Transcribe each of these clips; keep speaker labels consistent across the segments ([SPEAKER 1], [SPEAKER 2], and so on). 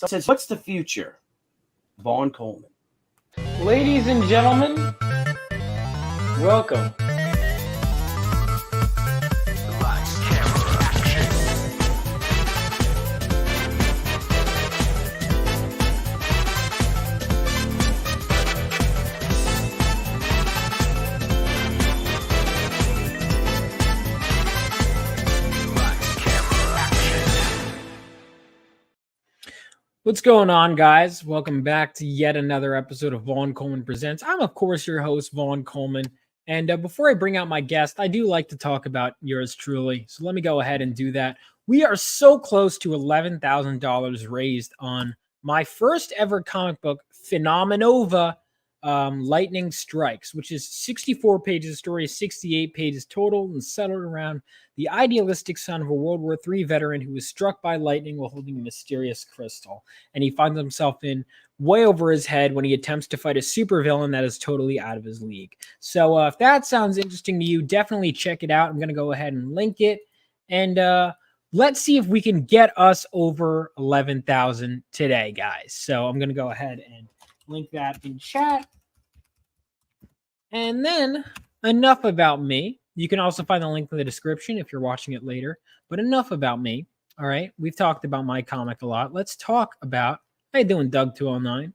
[SPEAKER 1] says, what's the future? Vaughn Coleman.
[SPEAKER 2] Ladies and gentlemen, welcome. What's going on, guys? Welcome back to yet another episode of Vaughn Coleman Presents. I'm, of course, your host, Vaughn Coleman. And before I bring out my guest, I do like to talk about yours truly. So let me go ahead and do that. We are so close to $11,000 raised on my first ever comic book, Phenomenova, Lightning Strikes, which is 64 pages of story, 68 pages total, and centered around the idealistic son of a World War III veteran who was struck by lightning while holding a mysterious crystal. And he finds himself in way over his head when he attempts to fight a supervillain that is totally out of his league. So if that sounds interesting to you, definitely check it out. I'm going to go ahead and link it. And let's see if we can get us over 11,000 today, guys. So I'm going to go ahead and link that in chat. And then enough about me. You can also find the link in the description if you're watching it later. But enough about me. All right. We've talked about my comic a lot. Let's talk about, how you doing, Doug209?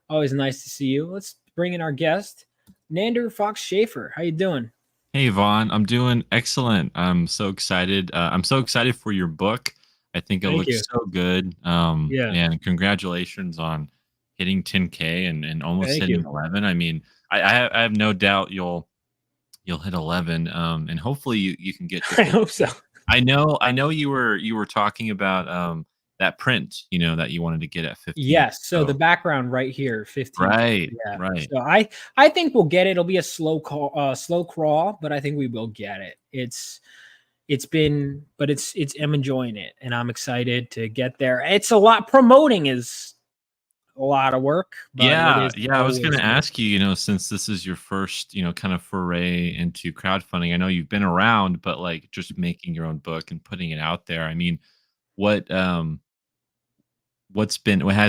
[SPEAKER 2] Always nice to see you. Let's bring in our guest, Nandor Fox Shaffer. How you doing?
[SPEAKER 3] Hey, Vaughn. I'm doing excellent. I'm so excited. I'm so excited for your book. I think it looks so good. And congratulations on hitting 10K and almost hitting 11. I mean, I have no doubt you'll hit 11, and hopefully you can get.
[SPEAKER 2] I hope so.
[SPEAKER 3] I know you were talking about that print, that you wanted to get at 15.
[SPEAKER 2] Yes. So the background right here, 15.
[SPEAKER 3] Right.
[SPEAKER 2] Yeah.
[SPEAKER 3] Right.
[SPEAKER 2] So I think we'll get it. It'll be a slow crawl, but I think we will get it. I'm enjoying it, and I'm excited to get there. It's a lot. Promoting is a lot of work.
[SPEAKER 3] But I was going to ask you, since this is your first, kind of foray into crowdfunding. I know you've been around, but like just making your own book and putting it out there. I mean, what has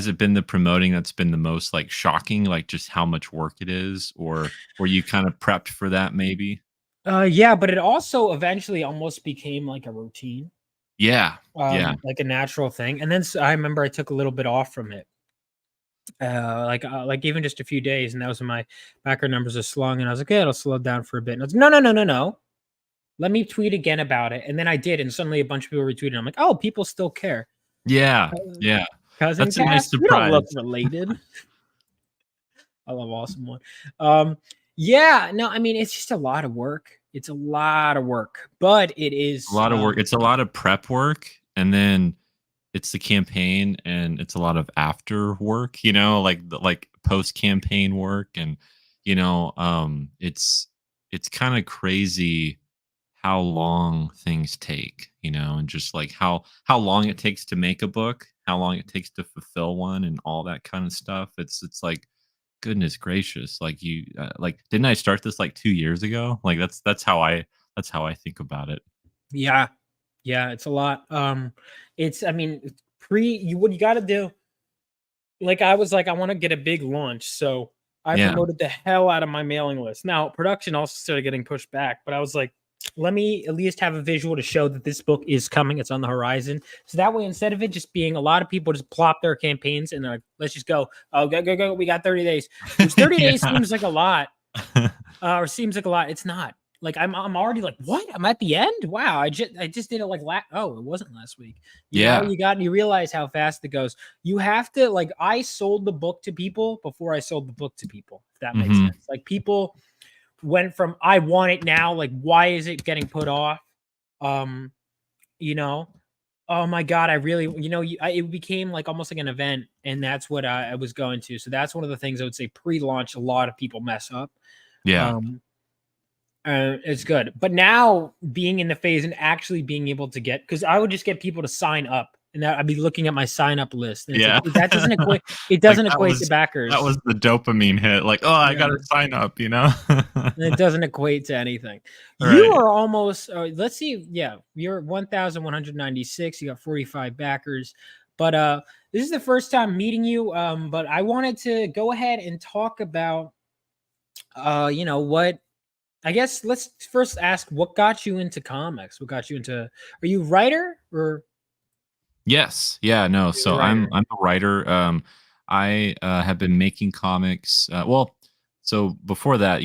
[SPEAKER 3] it been the promoting that's been the most like shocking, like just how much work it is, or were you kind of prepped for that maybe?
[SPEAKER 2] Yeah, but it also eventually almost became like a routine.
[SPEAKER 3] Yeah.
[SPEAKER 2] Like a natural thing. And then I remember I took a little bit off from it. Like even just a few days, and that was when my backer numbers are slung, and I was like, it'll slow down for a bit. And I was like, no. Let me tweet again about it. And then I did, and suddenly a bunch of people retweeted. I'm like, oh, people still care.
[SPEAKER 3] Yeah.
[SPEAKER 2] Cousin
[SPEAKER 3] That's a nice surprise.
[SPEAKER 2] We don't look related. I love Awesome One. Yeah, no, I mean, it's just a lot of work. It's a lot of work, but it is
[SPEAKER 3] a lot of work. It's a lot of prep work, and then it's the campaign, and it's a lot of after work, like post campaign work. And, it's kind of crazy how long things take, and just like how long it takes to make a book, how long it takes to fulfill one, and all that kind of stuff. It's like, goodness gracious. Like didn't I start this like 2 years ago? Like that's how I think about it.
[SPEAKER 2] Yeah, it's a lot. What you got to do. Like I was like, I want to get a big launch, so I promoted the hell out of my mailing list. Now production also started getting pushed back, but I was like, let me at least have a visual to show that this book is coming. It's on the horizon. So that way, instead of it just being a lot of people just plop their campaigns and they're like, let's just go. Oh, go. We got 30 days. Which 30 days seems like a lot, or seems like a lot. It's not. Like I'm already like, what? I'm at the end. Wow. I just did it like it wasn't last week. You realize how fast it goes. You have to I sold the book to people before I sold the book to people. If that makes sense. Like people went from I want it now, like why is it getting put off? Oh my God, I really, it became like almost like an event, and that's what I was going to. So that's one of the things I would say pre-launch a lot of people mess up.
[SPEAKER 3] Yeah.
[SPEAKER 2] It's good. But now being in the phase and actually being able to get, because I would just get people to sign up, and I'd be looking at my sign up list. And that doesn't equate. It doesn't equate to backers.
[SPEAKER 3] That was the dopamine hit. Like, I got to sign up,
[SPEAKER 2] It doesn't equate to anything.
[SPEAKER 3] Right.
[SPEAKER 2] You are almost, let's see. Yeah. You're 1,196. You got 45 backers. But this is the first time meeting you. But I wanted to go ahead and talk about what I guess let's first ask what got you into comics? What got you into are you a writer or
[SPEAKER 3] Yes. Yeah, no.
[SPEAKER 2] you're a
[SPEAKER 3] So I'm
[SPEAKER 2] writer?
[SPEAKER 3] I'm a writer. I have been making comics. Well, so before that,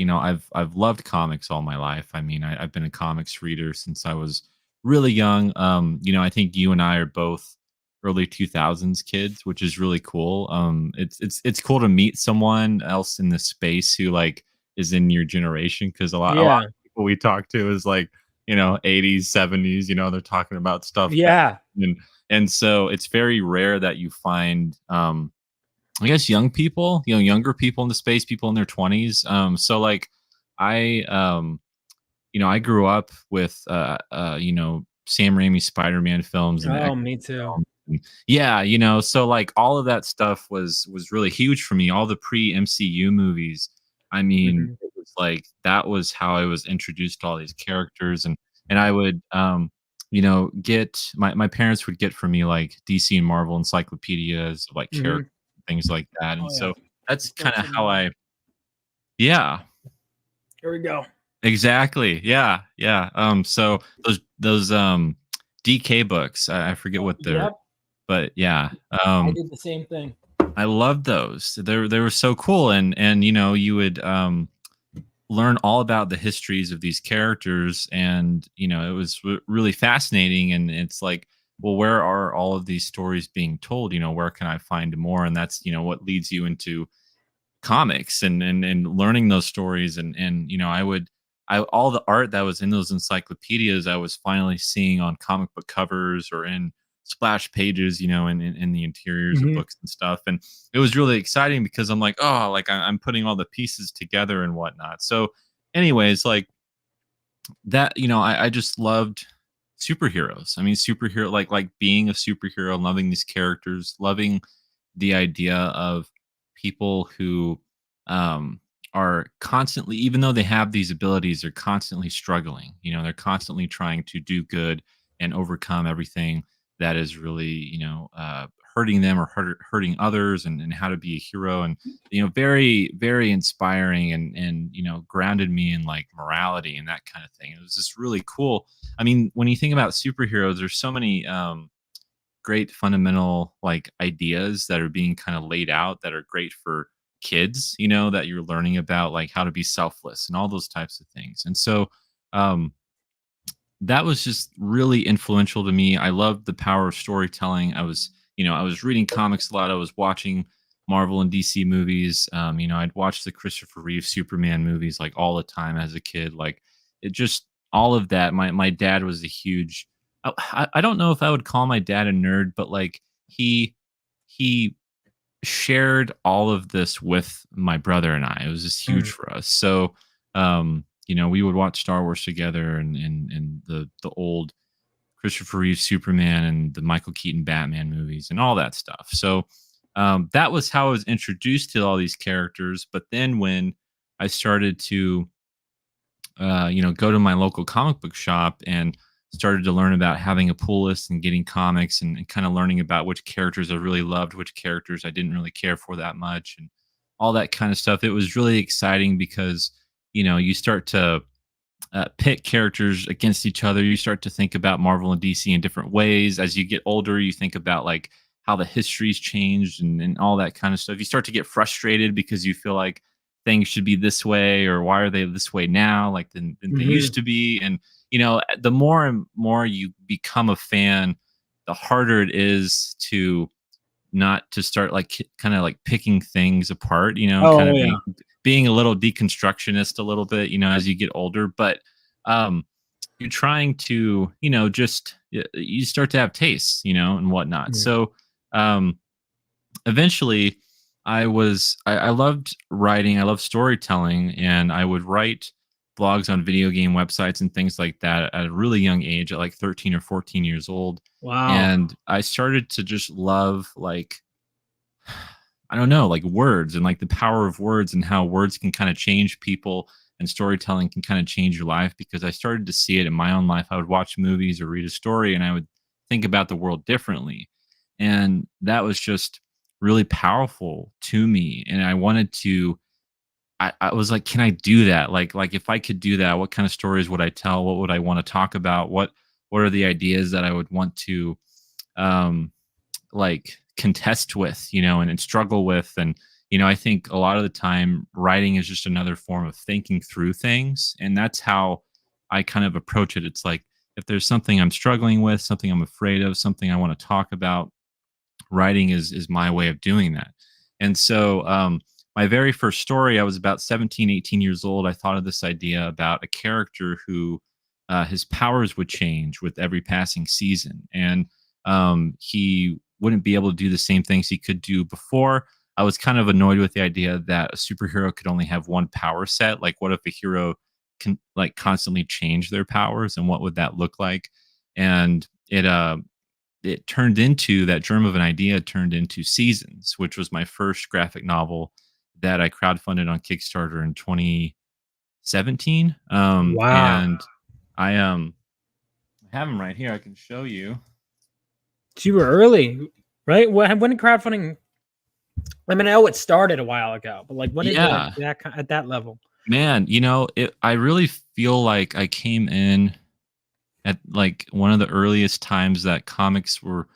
[SPEAKER 3] I've loved comics all my life. I mean, I've been a comics reader since I was really young. I think you and I are both early 2000s kids, which is really cool. It's cool to meet someone else in the space who like is in your generation, because a lot
[SPEAKER 2] Yeah.
[SPEAKER 3] of people we talk to is like 80s, 70s. They're talking about stuff back
[SPEAKER 2] Yeah.
[SPEAKER 3] then. And so it's very rare that you find, I guess, young people, younger people in the space, people in their 20s. So like I, I grew up with, Sam Raimi Spider-Man films and the
[SPEAKER 2] Oh,
[SPEAKER 3] X
[SPEAKER 2] me too.
[SPEAKER 3] films. And yeah, so like all of that stuff was really huge for me. All the pre-MCU movies. I mean,
[SPEAKER 2] Mhm.
[SPEAKER 3] it was like that was how I was introduced to all these characters, and I would get my parents would get for me like DC and Marvel encyclopedias of like characters,
[SPEAKER 2] Mhm.
[SPEAKER 3] things like that. And
[SPEAKER 2] Oh yeah.
[SPEAKER 3] so that's
[SPEAKER 2] Let's throw
[SPEAKER 3] kind of
[SPEAKER 2] some
[SPEAKER 3] how
[SPEAKER 2] more.
[SPEAKER 3] I yeah.
[SPEAKER 2] Here we go.
[SPEAKER 3] Exactly. Yeah, yeah. So those DK books, I forget what they're,
[SPEAKER 2] Yep.
[SPEAKER 3] but yeah.
[SPEAKER 2] I did the same thing.
[SPEAKER 3] I loved those. They were so cool, and you would learn all about the histories of these characters, and it was really fascinating. And it's like, well, where are all of these stories being told? Where can I find more? And that's what leads you into comics, and learning those stories. And I all the art that was in those encyclopedias I was finally seeing on comic book covers or in splash pages, in the interiors of
[SPEAKER 2] Mhm.
[SPEAKER 3] books and stuff. And it was really exciting because I'm like, oh, like I'm putting all the pieces together and whatnot. So anyways, like that, I just loved superheroes. I mean, superhero, like being a superhero, loving these characters, loving the idea of people who um are constantly, even though they have these abilities, they're constantly struggling. They're constantly trying to do good and overcome everything that is really hurting them or hurting others, and how to be a hero. And very, very inspiring, and grounded me in like morality and that kind of thing. It was just really cool. I mean, when you think about superheroes, there's so many great fundamental like ideas that are being kind of laid out that are great for kids, that you're learning about, like how to be selfless and all those types of things. And so um that was just really influential to me. I loved the power of storytelling. I was reading comics a lot. I was watching Marvel and DC movies. I'd watch the Christopher Reeve Superman movies like all the time as a kid. Like it just all of that. My dad was a huge. I don't know if I would call my dad a nerd, but like he shared all of this with my brother and I. It was just huge
[SPEAKER 2] Mhm.
[SPEAKER 3] for us. So, we would watch Star Wars together, and the old Christopher Reeve Superman and the Michael Keaton Batman movies and all that stuff. So, that was how I was introduced to all these characters. But then when I started to go to my local comic book shop and started to learn about having a pull list and getting comics, and kind of learning about which characters I really loved, which characters I didn't really care for that much, and all that kind of stuff. It was really exciting because, you start to pit characters against each other. You start to think about Marvel and DC in different ways. As you get older, you think about like how the history's changed, and all that kind of stuff. You start to get frustrated because you feel like things should be this way, or why are they this way now, like than they used
[SPEAKER 2] Mhm.
[SPEAKER 3] to be. And the more and more you become a fan, the harder it is to not to start like kind of like picking things apart, kind
[SPEAKER 2] Oh
[SPEAKER 3] of
[SPEAKER 2] yeah.
[SPEAKER 3] being a little deconstructionist a little bit, as you get older. But um you're trying to, just you start to have tastes, and whatnot.
[SPEAKER 2] Mhm.
[SPEAKER 3] So um eventually I loved writing, I love storytelling, and I would write blogs on video game websites and things like that at a really young age, at like 13 or 14 years old.
[SPEAKER 2] Wow.
[SPEAKER 3] And I started to just love, like, I don't know, like words, and like the power of words, and how words can kind of change people, and storytelling can kind of change your life, because I started to see it in my own life. I would watch movies or read a story, and I would think about the world differently. And that was just really powerful to me. And I wanted to, I was like, can I do that? Like if I could do that, what kind of stories would I tell? What would I want to talk about? What are the ideas that I would want to um like contest with, and struggle with? And I think a lot of the time writing is just another form of thinking through things, and that's how I kind of approach it. It's like, if there's something I'm struggling with, something I'm afraid of, something I want to talk about, writing is my way of doing that. And so my very first story, I was about 17, 18 years old. I thought of this idea about a character who his powers would change with every passing season, and he wouldn't be able to do the same things he could do before. I was kind of annoyed with the idea that a superhero could only have one power set. Like, what if a hero can like constantly change their powers, and what would that look like? And it turned into, that germ of an idea turned into Seasons, which was my first graphic novel that I crowdfunded on Kickstarter in 2017.
[SPEAKER 2] Wow.
[SPEAKER 3] And I have them right here. I can show you.
[SPEAKER 2] So you were early, right? When did crowdfunding? I mean, I know it started a while ago, but like, when did it, like,
[SPEAKER 3] Yeah,
[SPEAKER 2] at that level?
[SPEAKER 3] man. I really feel like I came in at like one of the earliest times that comics were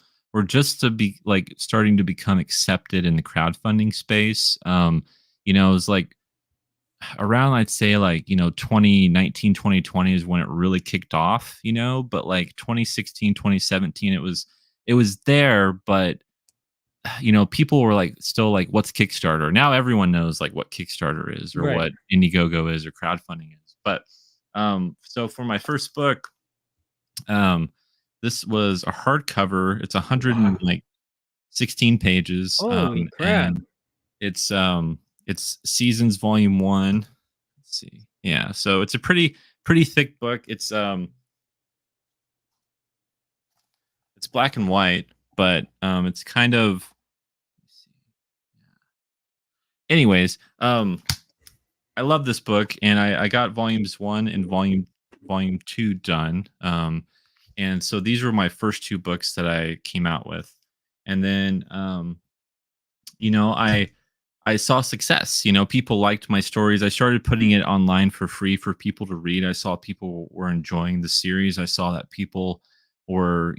[SPEAKER 3] just to be like starting to become accepted in the crowdfunding space. It was like around, I'd say, like, 2019, 2020 is when it really kicked off, but like 2016, 2017, it was there, but people were like still like, what's Kickstarter? Now everyone knows like what Kickstarter is, or
[SPEAKER 2] Right.
[SPEAKER 3] what Indiegogo is, or crowdfunding is. But so for my first book, um, this was a hardcover. It's 116 pages,
[SPEAKER 2] Holy crap!
[SPEAKER 3] and it's Seasons Volume 1. Let's see. Yeah, so it's a pretty thick book. It's black and white, but it's kind of, anyways, I love this book, and I got volumes 1 and volume 2 done. And so these were my first 2 books that I came out with. And then I saw success. People liked my stories. I started putting it online for free for people to read. I saw people were enjoying the series. I saw that people were,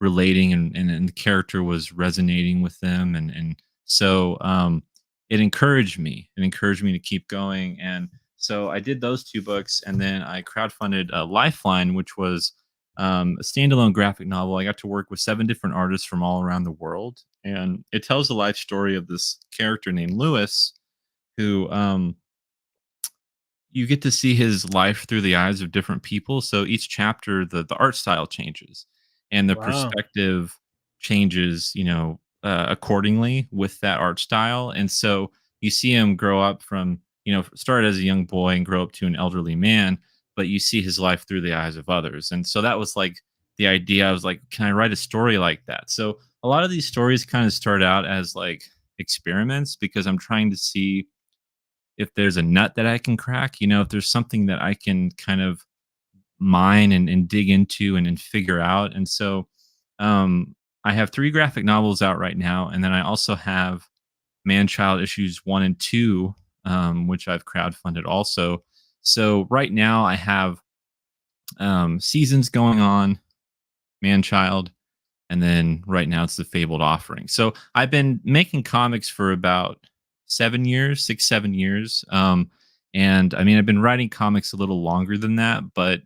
[SPEAKER 3] relating, and the character was resonating with them. And so it encouraged me. It encouraged me to keep going. And so I did those 2 books, and then I crowdfunded Lifeline, which was a standalone graphic novel. I got to work with 7 different artists from all around the world, and it tells the life story of this character named Lewis, who you get to see his life through the eyes of different people. So each chapter, the art style changes, and the
[SPEAKER 2] Wow.
[SPEAKER 3] perspective changes, accordingly with that art style. And so you see him grow up from, start as a young boy and grow up to an elderly man, but you see his life through the eyes of others. And so that was like the idea. I was like, can I write a story like that? So a lot of these stories kind of start out as like experiments, because I'm trying to see if there's a nut that I can crack, if there's something that I can kind of mine and dig into and figure out. And so I have 3 graphic novels out right now. And then I also have Man Child issues 1 and 2, which I've crowdfunded also. So right now I have Seasons going on, Man Child, and then right now it's the Fabled Offering. So I've been making comics for about 7 years, 6, 7 years. And I mean, I've been writing comics a little longer than that, but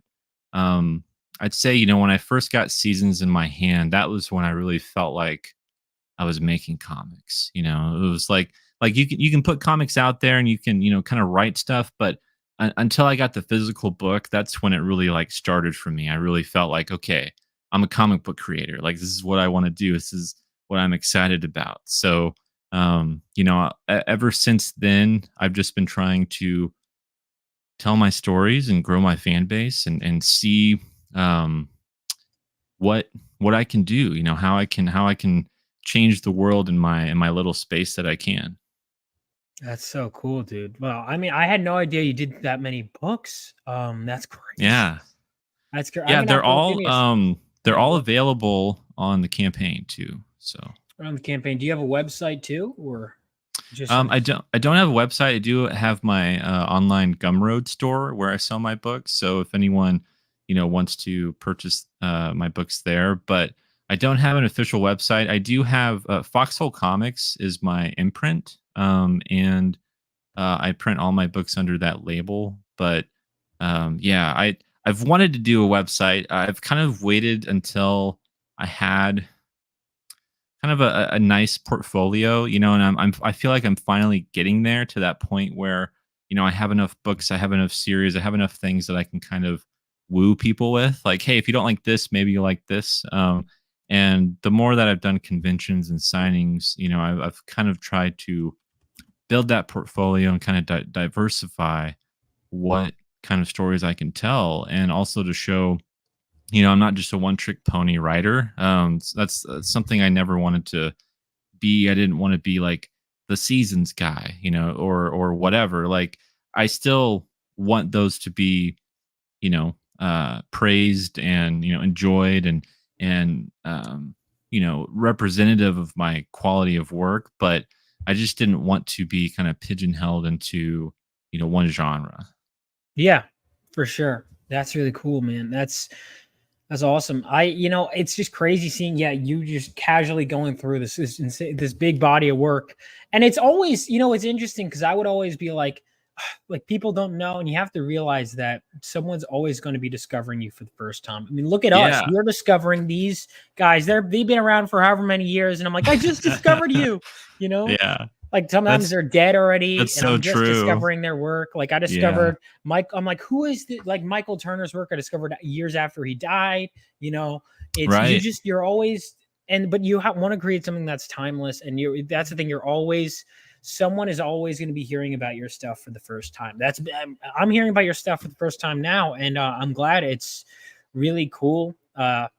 [SPEAKER 3] I'd say, when I first got Seasons in my hand, that was when I really felt like I was making comics. It was like you can put comics out there, and you can, kind of write stuff, but until I got the physical book, that's when it really like started for me. I really felt like, okay, I'm a comic book creator. Like, this is what I want to do. This is what I'm excited about. So, ever since then, I've just been trying to tell my stories and grow my fan base, and see um, what I can do. How I can change the world in my little space that I can.
[SPEAKER 2] That's so cool, dude. Well, I mean, I had no idea you did that many books. That's crazy.
[SPEAKER 3] Yeah,
[SPEAKER 2] That's great. I'm
[SPEAKER 3] yeah.
[SPEAKER 2] gonna have
[SPEAKER 3] They're
[SPEAKER 2] to give
[SPEAKER 3] all
[SPEAKER 2] me a
[SPEAKER 3] they're
[SPEAKER 2] yeah.
[SPEAKER 3] all available on the campaign too. So
[SPEAKER 2] Around the campaign, do you have a website too, or just
[SPEAKER 3] I don't have a website. I do have my online Gumroad store where I sell my books. So if anyone wants to purchase my books there, but I don't have an official website. I do have Foxhole Comics is my imprint, and I print all my books under that label. But yeah, I've wanted to do a website. I've kind of waited until I had kind of a nice portfolio, and I feel like I'm finally getting there to that point where, I have enough books, I have enough series, I have enough things that I can kind of woo people with. Like, hey, if you don't like this, maybe you like this. And the more that I've done conventions and signings, I've kind of tried to build that portfolio and kind of diversify what kind of stories I can tell, and also to show, I'm not just a one trick pony writer. That's something I never wanted to be. I didn't want to be like the seasons guy, or whatever. Like, I still want those to be, praised and, enjoyed and representative of my quality of work. But I just didn't want to be kind of pigeonholed into, one genre.
[SPEAKER 2] Yeah, for sure. That's really cool, man. That's awesome. It's just crazy seeing, you just casually going through this big body of work. And it's always, it's interesting because I would always be like people don't know. And you have to realize that someone's always going to be discovering you for the first time. I mean, look at us.
[SPEAKER 3] Yeah.
[SPEAKER 2] We're discovering these guys. They've been around for however many years. And I'm like, I just discovered you,
[SPEAKER 3] Yeah.
[SPEAKER 2] Like sometimes they're dead already,
[SPEAKER 3] That's
[SPEAKER 2] and
[SPEAKER 3] so
[SPEAKER 2] I'm just
[SPEAKER 3] true.
[SPEAKER 2] discovering their work. Like I discovered Mike. I'm like, who is like Michael Turner's work? I discovered years after he died. It's
[SPEAKER 3] Right.
[SPEAKER 2] you're always but you want to create something that's timeless, and that's the thing. Someone is always going to be hearing about your stuff for the first time. I'm hearing about your stuff for the first time now, and I'm glad. It's really cool. I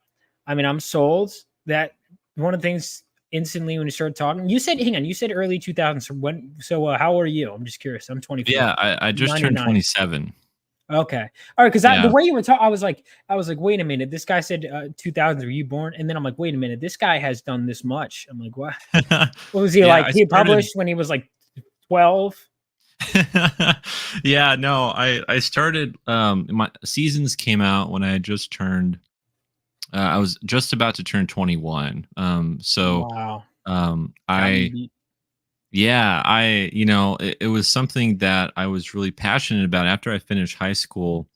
[SPEAKER 2] mean, I'm sold. That one of the things. Instantly when you started talking, you said early 2000s. How old are you? I'm just curious. I'm 24.
[SPEAKER 3] Yeah, I just turned 27.
[SPEAKER 2] Okay. All right, because the way you were talking, I was like, wait a minute. This guy said 2000s. Were you born? And then I'm like, wait a minute. This guy has done this much. I'm like, what? What was he like? He published when he was like 12.
[SPEAKER 3] Yeah, no, I started. My seasons came out when I had just turned. I was just about to turn 21. So
[SPEAKER 2] wow.
[SPEAKER 3] it was something that I was really passionate about. After I finished high school,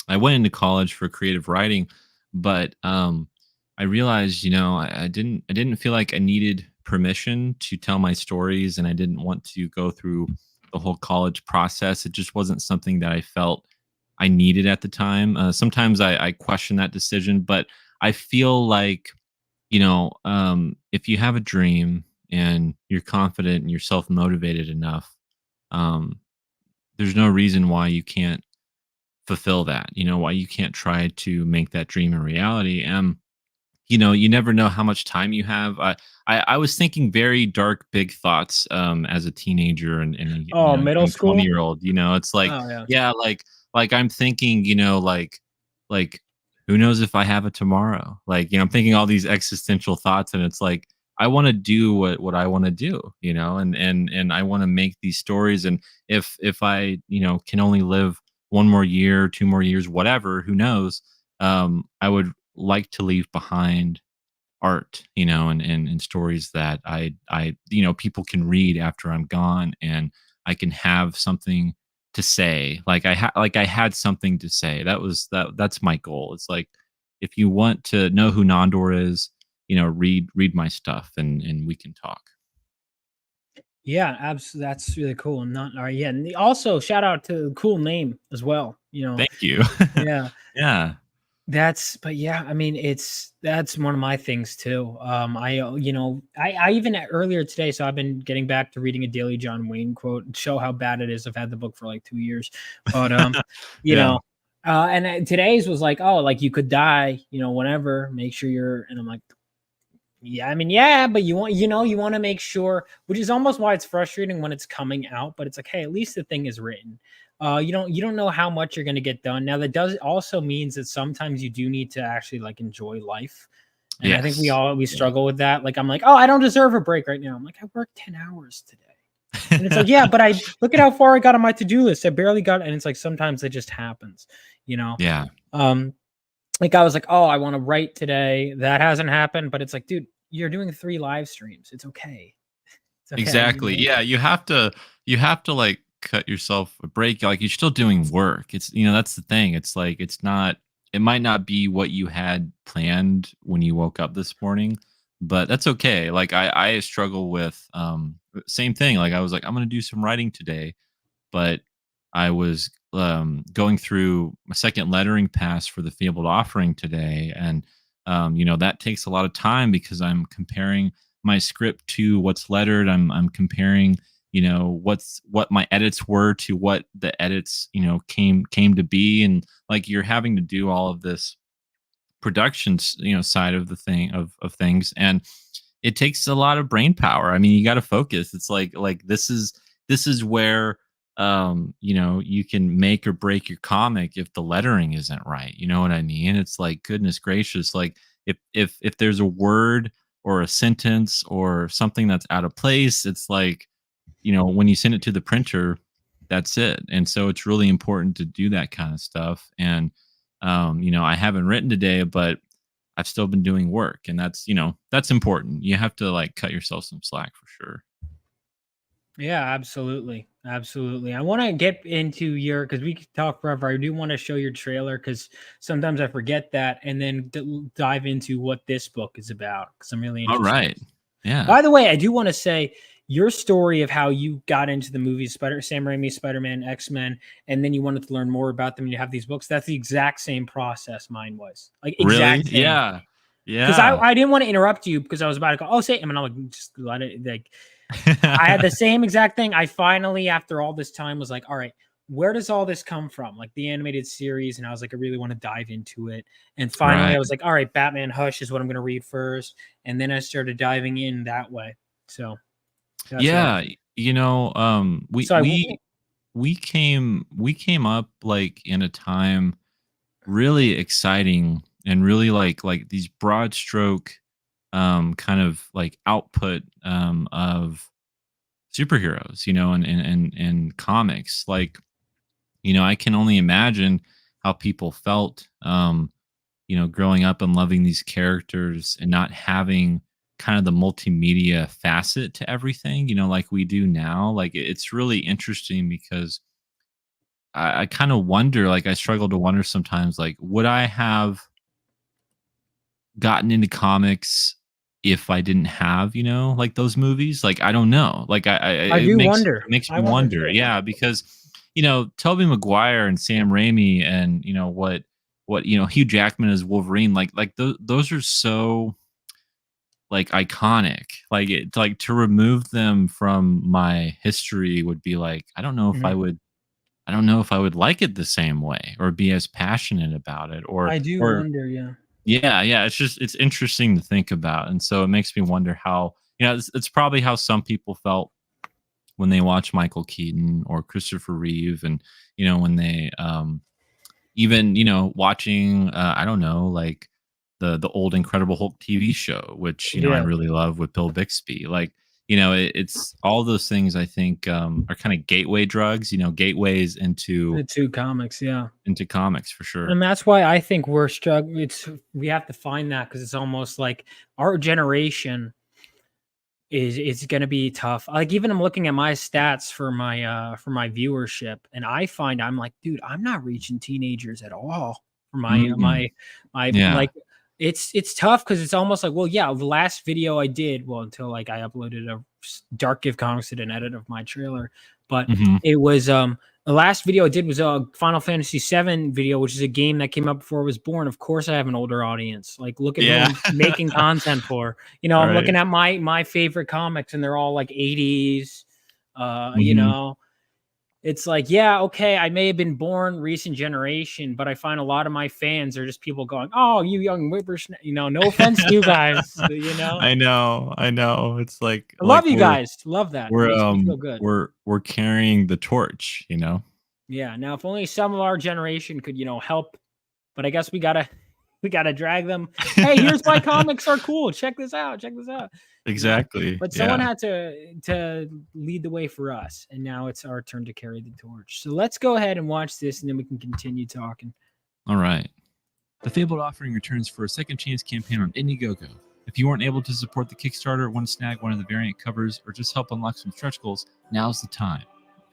[SPEAKER 3] I went into college for creative writing, but I realized, I didn't feel like I needed permission to tell my stories, and I didn't want to go through the whole college process. It just wasn't something that I felt I needed at the time. Sometimes I question that decision, but I feel like, if you have a dream and you're confident and you're self motivated enough, um, there's no reason why you can't fulfill that. Why you can't try to make that dream a reality. And you never know how much time you have. I was thinking very dark, big thoughts as a teenager and
[SPEAKER 2] Middle school
[SPEAKER 3] 20-year-old. It's like, like I'm thinking, like who knows if I have a tomorrow? Like, I'm thinking all these existential thoughts, and it's like I want to do what I want to do, and I want to make these stories. And if I can only live one more year, 2 more years, whatever, who knows? I would like to leave behind art, and stories that I people can read after I'm gone, and I can have something to say. Like I had something to say. That's my goal. It's like, if you want to know who Nandor is, read my stuff, and we can talk.
[SPEAKER 2] Yeah, absolutely. That's really cool. And not yeah. And also shout out to the cool name as well.
[SPEAKER 3] Thank you.
[SPEAKER 2] Yeah.
[SPEAKER 3] Yeah.
[SPEAKER 2] But yeah, I mean, that's one of my things too. I even earlier today, so I've been getting back to reading a Daily John Wayne quote and show how bad it is. I've had the book for like 2 years, but today's was like, oh, like you could die, whenever. Make sure and I'm like, yeah, I mean, yeah, but you want to make sure, which is almost why it's frustrating when it's coming out. But it's like, hey, at least the thing is written. You don't know how much you're going to get done. Now that does also means that sometimes you do need to actually like enjoy life. And I think
[SPEAKER 3] Yes.
[SPEAKER 2] we struggle with that. Like, I'm like, oh, I don't deserve a break right now. I'm like, I worked 10 hours today. And it's like, yeah, but I look at how far I got on my to-do list. I barely got, and it's like sometimes it just happens, you know.
[SPEAKER 3] Yeah.
[SPEAKER 2] Like I was like, oh, I want to write today. That hasn't happened, but it's like, dude, you're doing 3 live streams. It's okay. It's okay.
[SPEAKER 3] Exactly. Yeah, you have to like cut yourself a break. Like you're still doing work. It's that's the thing. It's like it might not be what you had planned when you woke up this morning, but that's okay. Like I struggle with same thing. Like I was like I'm going to do some writing today, but I was going through my second lettering pass for the Fabled Offering today, and that takes a lot of time because I'm comparing my script to what's lettered. I'm comparing what my edits were to what the edits came to be, and like you're having to do all of this productions side of the thing of things, and it takes a lot of brain power. I mean, you got to focus. It's like this is where you can make or break your comic if the lettering isn't right. You know what I mean? It's like goodness gracious, like if there's a word or a sentence or something that's out of place, it's like when you send it to the printer, that's it. And so it's really important to do that kind of stuff. And I haven't written today, but I've still been doing work, and that's important. You have to like cut yourself some slack for sure.
[SPEAKER 2] Yeah, absolutely. Absolutely. I want to get into because we could talk forever. I do want to show your trailer because sometimes I forget that, and then dive into what this book is about because I'm really
[SPEAKER 3] All
[SPEAKER 2] interested.
[SPEAKER 3] right. Yeah.
[SPEAKER 2] By the way, I do want to say your story of how you got into the movies, Sam Raimi, Spider-Man, X-Men, and then you wanted to learn more about them. And you have these books. That's the exact same process mine was. Like
[SPEAKER 3] Really?
[SPEAKER 2] exact same.
[SPEAKER 3] Yeah.
[SPEAKER 2] Because
[SPEAKER 3] Yeah.
[SPEAKER 2] I didn't want to interrupt you because I was about to go, oh, say, and I'm like, just let it like. I had the same exact thing. I finally, after all this time, was like, all right, where does all this come from? Like the animated series. And I was like, I really want to dive into it. And finally,
[SPEAKER 3] Right.
[SPEAKER 2] I was like, all right, Batman Hush is what I'm going to read first. And then I started diving in that way. So,
[SPEAKER 3] Yeah. We
[SPEAKER 2] so
[SPEAKER 3] we came up like in a time really exciting and really like these broad stroke kind of like output of superheroes, and comics. Like, I can only imagine how people felt, growing up and loving these characters and not having kind of the multimedia facet to everything, like we do now. Like, it's really interesting because I kind of wonder, like, I struggle to wonder sometimes, like, would I have gotten into comics if I didn't have, like those movies? Like, I don't know. Like
[SPEAKER 2] I
[SPEAKER 3] it
[SPEAKER 2] do
[SPEAKER 3] makes
[SPEAKER 2] wonder.
[SPEAKER 3] it makes
[SPEAKER 2] I
[SPEAKER 3] me
[SPEAKER 2] wonder
[SPEAKER 3] wonder.
[SPEAKER 2] too.
[SPEAKER 3] Yeah, because Tobey Maguire and Sam Raimi and what Hugh Jackman as Wolverine, like those are so like iconic. Like it like to remove them from my history would be like
[SPEAKER 2] Mhm.
[SPEAKER 3] I don't know if I would like it the same way or be as passionate about it
[SPEAKER 2] I do
[SPEAKER 3] or
[SPEAKER 2] wonder. Yeah.
[SPEAKER 3] yeah, it's interesting to think about, and so it makes me wonder how it's probably how some people felt when they watch Michael Keaton or Christopher Reeve, and when they even watching I don't know, like the old Incredible Hulk TV show, which I
[SPEAKER 2] Yeah.
[SPEAKER 3] really love with Bill Bixby. Like it's all those things I think are kind of gateway drugs, gateways
[SPEAKER 2] The two comics. Yeah.
[SPEAKER 3] into comics for sure.
[SPEAKER 2] And that's why I think we're struggling. We have to find that because it's almost like our generation is going to be tough. Like even I'm looking at my stats for my viewership, and I find I'm like, dude, I'm not reaching teenagers at all for
[SPEAKER 3] Mm,
[SPEAKER 2] my
[SPEAKER 3] yeah.
[SPEAKER 2] like. It's tough because it's almost like, well, yeah, the last video I did, well, until like I uploaded a Dark Give Comics did an edit of my trailer, but
[SPEAKER 3] Mhm.
[SPEAKER 2] it was the last video I did was a Final Fantasy VII video, which is a game that came out before I was born. Of course, I have an older audience. Like, look at who
[SPEAKER 3] Yeah.
[SPEAKER 2] I'm making content for. I'm
[SPEAKER 3] Right.
[SPEAKER 2] looking at my favorite comics, and they're all like 80s.
[SPEAKER 3] Mhm.
[SPEAKER 2] It's like, yeah, okay, I may have been born recent generation, but I find a lot of my fans are just people going, "Oh, you young whippersnapper." No offense to you guys.
[SPEAKER 3] I know, I know. It's
[SPEAKER 2] I love you
[SPEAKER 3] we're
[SPEAKER 2] guys. Love that. It
[SPEAKER 3] we're
[SPEAKER 2] makes me feel
[SPEAKER 3] um
[SPEAKER 2] good.
[SPEAKER 3] we're we're carrying the torch.
[SPEAKER 2] Yeah. Now, if only some of our generation could, help, but I guess we gotta. We got to drag them. Hey, here's why comics are cool. Check this out. Check this out.
[SPEAKER 3] Exactly.
[SPEAKER 2] But someone had to lead the way for us, and now it's our turn to carry the torch. So let's go ahead and watch this, and then we can continue talking.
[SPEAKER 3] All right. The Fabled Offering returns for a second chance campaign on Indiegogo. If you weren't able to support the Kickstarter, want to snag one of the variant covers, or just help unlock some stretch goals, now's the time.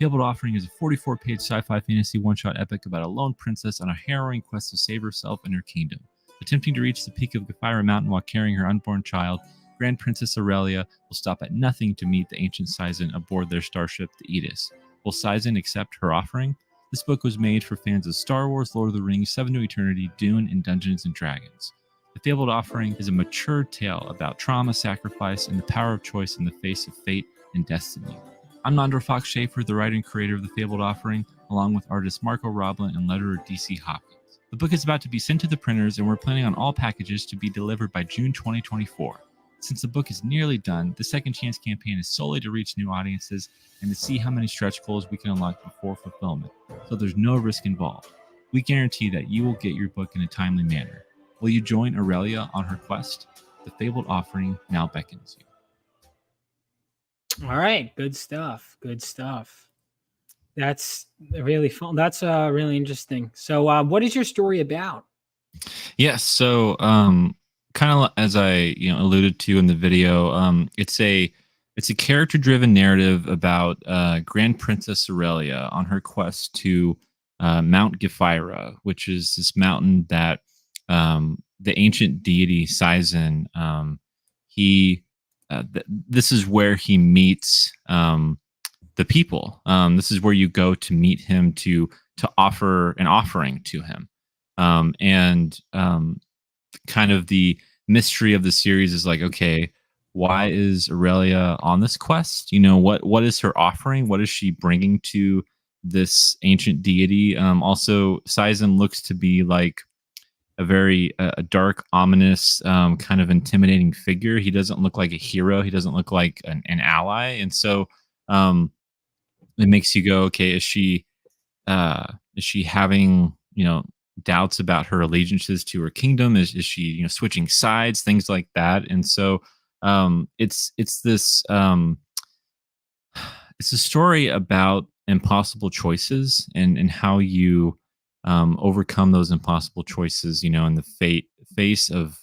[SPEAKER 3] Fabled Offering is a 44-page sci-fi fantasy one-shot epic about a lone princess on a harrowing quest to save herself and her kingdom. Attempting to reach the peak of Gephyra Mountain while carrying her unborn child, Grand Princess Aurelia will stop at nothing to meet the ancient Sizen aboard their starship, the Aegis. Will Sizen accept her offering? This book was made for fans of Star Wars, Lord of the Rings, Seven to Eternity, Dune, and Dungeons & Dragons. The Fabled Offering is a mature tale about trauma, sacrifice, and the power of choice in the face of fate and destiny. I'm Nandor Fox Shaffer, the writer and creator of The Fabled Offering, along with artists Marco Roblin and letterer DC Hopkins. The book is about to be sent to the printers, and we're planning on all packages to be delivered by June 2024. Since the book is nearly done, the Second Chance campaign is solely to reach new audiences and to see how many stretch goals we can unlock before fulfillment, so there's no risk involved. We guarantee that you will get your book in a timely manner. Will you join Aurelia on her quest? The Fabled Offering now beckons you.
[SPEAKER 2] All right, good stuff. Good stuff. That's really fun. That's really interesting. So, what is your story about?
[SPEAKER 3] Yes, so kind of as I alluded to in the video, it's a character-driven narrative about Grand Princess Aurelia on her quest to Mount Gephyra, which is this mountain that the ancient deity Sizen, this is where he meets the people. This is where you go to meet him to offer an offering to him, and kind of the mystery of the series is like, okay, why is Aurelia on this quest? What is her offering? What is she bringing to this ancient deity? Also, Sizen looks to be like a very dark, ominous, kind of intimidating figure. He doesn't look like a hero. He doesn't look like an ally. And so it makes you go, okay, is she having, doubts about her allegiances to her kingdom? Is she, switching sides, things like that? And so it's this it's a story about impossible choices and how you overcome those impossible choices, in the face of,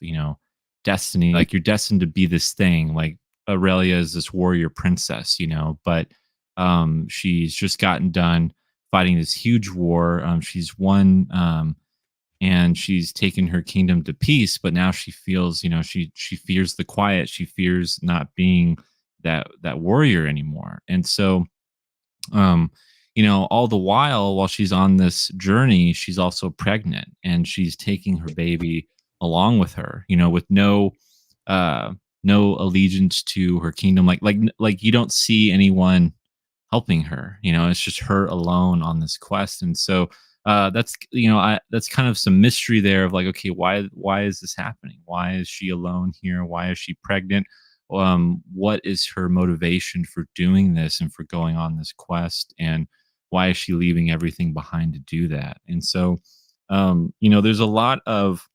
[SPEAKER 3] destiny. Like, you're destined to be this thing. Like, Aurelia is this warrior princess, but she's just gotten done fighting this huge war. She's won, and she's taken her kingdom to peace, but now she feels, she fears the quiet. She fears not being that warrior anymore. And so, all the while she's on this journey, she's also pregnant, and she's taking her baby along with her, with no allegiance to her kingdom. Like you don't see anyone helping her. It's just her alone on this quest. And so that's that's kind of some mystery there of like, okay, why is this happening? Why is she alone here? Why is she pregnant? What is her motivation for doing this and for going on this quest? And why is she leaving everything behind to do that? And so, there's a lot of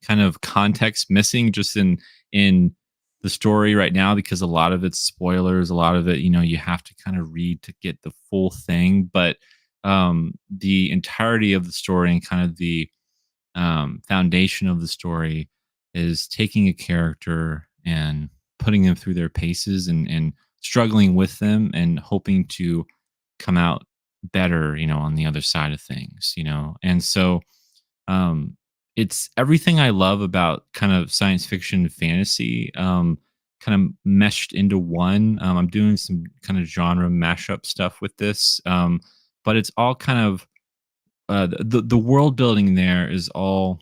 [SPEAKER 3] kind of context missing just in the story right now, because a lot of it's spoilers. A lot of it, you have to kind of read to get the full thing. But the entirety of the story and kind of the foundation of the story is taking a character and putting them through their paces and struggling with them and hoping to come out better, on the other side of things, And so it's everything I love about kind of science fiction and fantasy, kind of meshed into one. I'm doing some kind of genre mashup stuff with this, but it's all kind of the world building there is all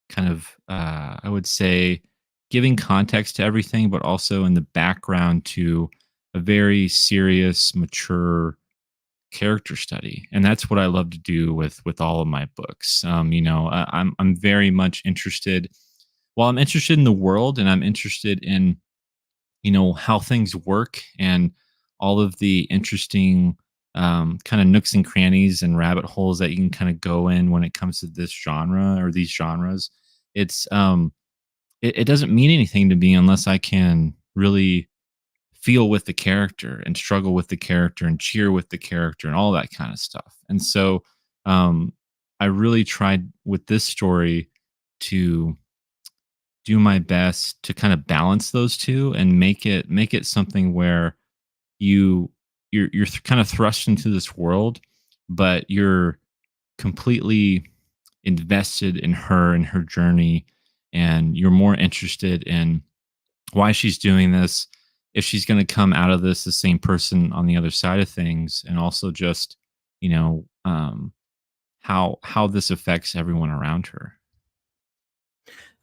[SPEAKER 3] kind of I would say giving context to everything, but also in the background to a very serious, mature character study. And that's what I love to do with all of my books. I'm very much interested. Well, I'm interested in the world, and I'm interested in how things work and all of the interesting kind of nooks and crannies and rabbit holes that you can kind of go in when it comes to this genre or these genres. It's it doesn't mean anything to me unless I can really feel with the character and struggle with the character and cheer with the character and all that kind of stuff. And so I really tried with this story to do my best to kind of balance those two and make it something where you you're kind of thrust into this world, but you're completely invested in her and her journey, and you're more interested in why she's doing this, if she's going to come out of this the same person on the other side of things, and also just how this affects everyone around her.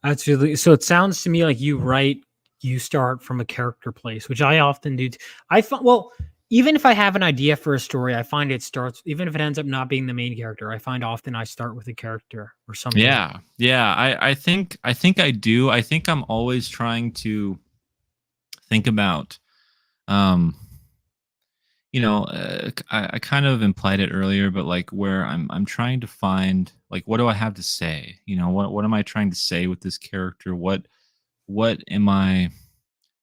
[SPEAKER 2] That's really so. It sounds to me like you start from a character place, which I often do. I find, well, even if I have an idea for a story, I find it starts, even if it ends up not being the main character, I find often I start with a character or something.
[SPEAKER 3] Yeah, I think I do. I think I'm always trying to think about um I kind of implied it earlier, but like where I'm trying to find, like, what do I have to say? What am I trying to say with this character? What am I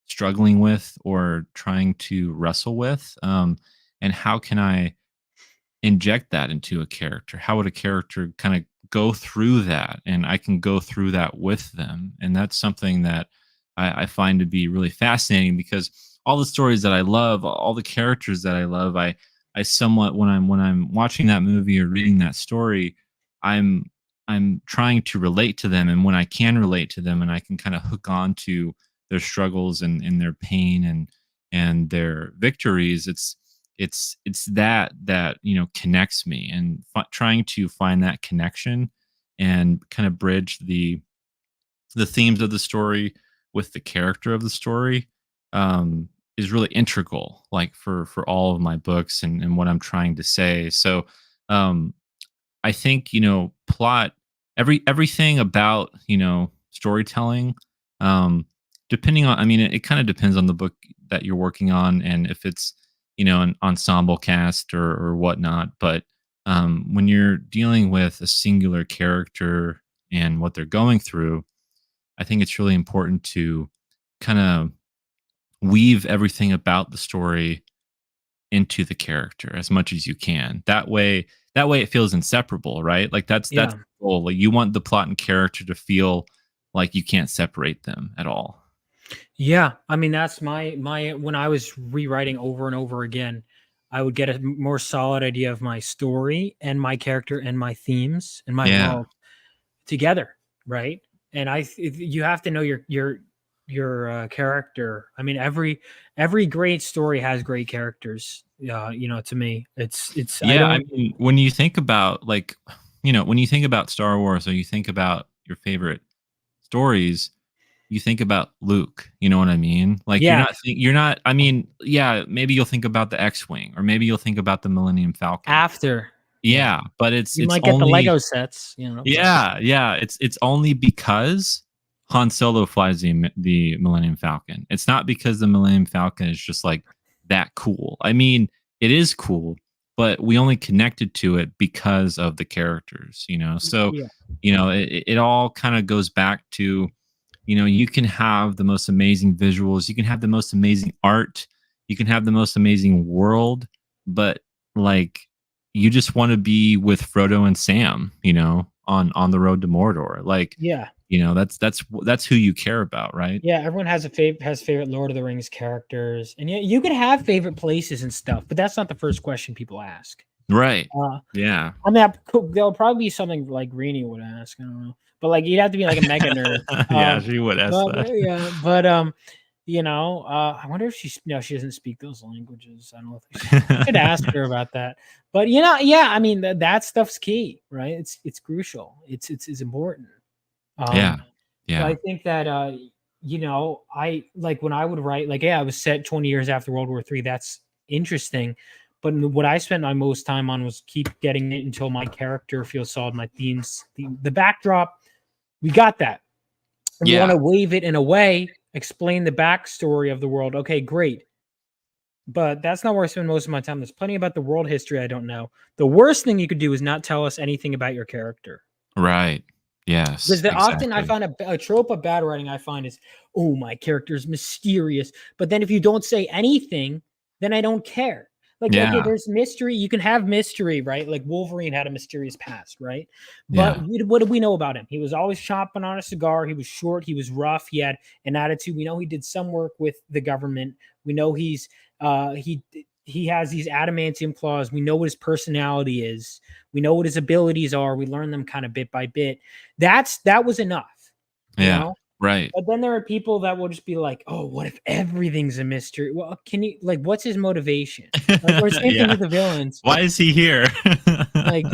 [SPEAKER 3] struggling with or trying to wrestle with? And how can I inject that into a character? How would a character kind of go through that? And I can go through that with them. And that's something that I find to be really fascinating, because all the stories that I love, all the characters that I love, I somewhat, when I'm watching that movie or reading that story, I'm I'm trying to relate to them. And when I can relate to them and I can kind of hook on to their struggles and their pain and their victories, it's that connects me, and trying to find that connection and kind of bridge the themes of the story with the character of the story, is really integral, like for all of my books and what I'm trying to say. So um I think, plot, everything about, storytelling, um, depending on, I mean, it kind of depends on the book that you're working on and if it's, an ensemble cast or whatnot. But when you're dealing with a singular character and what they're going through, I think it's really important to kind of weave everything about the story into the character as much as you can. That way it feels inseparable, right? Like that's
[SPEAKER 2] Yeah.
[SPEAKER 3] the goal. Like you want the plot and character to feel like you can't separate them at all.
[SPEAKER 2] Yeah, I mean that's my when I was rewriting over and over again, I would get a more solid idea of my story and my character and my themes and my
[SPEAKER 3] Yeah.
[SPEAKER 2] world together, right? And you have to know your character. I mean every great story has great characters. To me, it's I
[SPEAKER 3] Yeah, I
[SPEAKER 2] don't.
[SPEAKER 3] mean, when you think about when you think about Star Wars or you think about your favorite stories, you think about Luke, you know what I mean? Like
[SPEAKER 2] Yeah,
[SPEAKER 3] you're not, I mean, yeah, maybe you'll think about the X-Wing or maybe you'll think about the Millennium Falcon.
[SPEAKER 2] after, yeah,
[SPEAKER 3] Yeah, but it's
[SPEAKER 2] you
[SPEAKER 3] it's
[SPEAKER 2] might get the
[SPEAKER 3] only
[SPEAKER 2] Lego sets, but
[SPEAKER 3] yeah, it's only because Han Solo flies the Millennium Falcon. It's not because the Millennium Falcon is just like that cool. I mean, it is cool, but we only connected to it because of the characters. So,
[SPEAKER 2] yeah,
[SPEAKER 3] it all kind of goes back to, you can have the most amazing visuals, you can have the most amazing art, you can have the most amazing world, but like you just want to be with Frodo and Sam, on the road to Mordor. Like,
[SPEAKER 2] yeah.
[SPEAKER 3] that's who you care about, right?
[SPEAKER 2] Yeah, everyone has favorite Lord of the Rings characters, and yeah, you could have favorite places and stuff, but that's not the first question people ask.
[SPEAKER 3] Right.
[SPEAKER 2] Uh,
[SPEAKER 3] Yeah.
[SPEAKER 2] I mean, there'll probably be something like Greenie would ask. I don't know, but like you'd have to be like a mega nerd.
[SPEAKER 3] Yeah, she would ask
[SPEAKER 2] But
[SPEAKER 3] that.
[SPEAKER 2] yeah, but I wonder if she doesn't speak those languages. I don't know if I should ask her about that. But yeah, I mean that stuff's key, right? It's crucial. It's important.
[SPEAKER 3] Yeah.
[SPEAKER 2] So I
[SPEAKER 3] Yeah.
[SPEAKER 2] think that I like when I would write, like, yeah, I was set 20 years after World War III. That's interesting. But what I spent my most time on was keep getting it until my character feels solid, my themes, the backdrop. We got that. And we want
[SPEAKER 3] Yeah.
[SPEAKER 2] to wave it in a way, explain the backstory of the world. Okay, great. but that's not where I spend most of my time. There's plenty about the world history I don't know. The worst thing you could do is not tell us anything about your character.
[SPEAKER 3] Right.
[SPEAKER 2] Because
[SPEAKER 3] Yes,
[SPEAKER 2] often I
[SPEAKER 3] exactly.
[SPEAKER 2] find a trope of bad writing I find is, oh, my character's mysterious. But then if you don't say anything, then I don't care. Like, okay,
[SPEAKER 3] Yeah.
[SPEAKER 2] there's mystery. You can have mystery, right? Like Wolverine had a mysterious past, right? But
[SPEAKER 3] Yeah.
[SPEAKER 2] what did we know about him? He was always chomping on a cigar. He was short. He was rough. He had an attitude. We know he did some work with the government. We know he has these adamantium claws. We know what his personality is. We know what his abilities are. We learn them kind of bit by bit. That was enough, you
[SPEAKER 3] Yeah.
[SPEAKER 2] know?
[SPEAKER 3] Right.
[SPEAKER 2] But then there are people that will just be like, "Oh, what if everything's a mystery?" Well, can you like what's his motivation? Like, or same thing
[SPEAKER 3] Yeah.
[SPEAKER 2] with the villains.
[SPEAKER 3] Why is he here?
[SPEAKER 2] Like,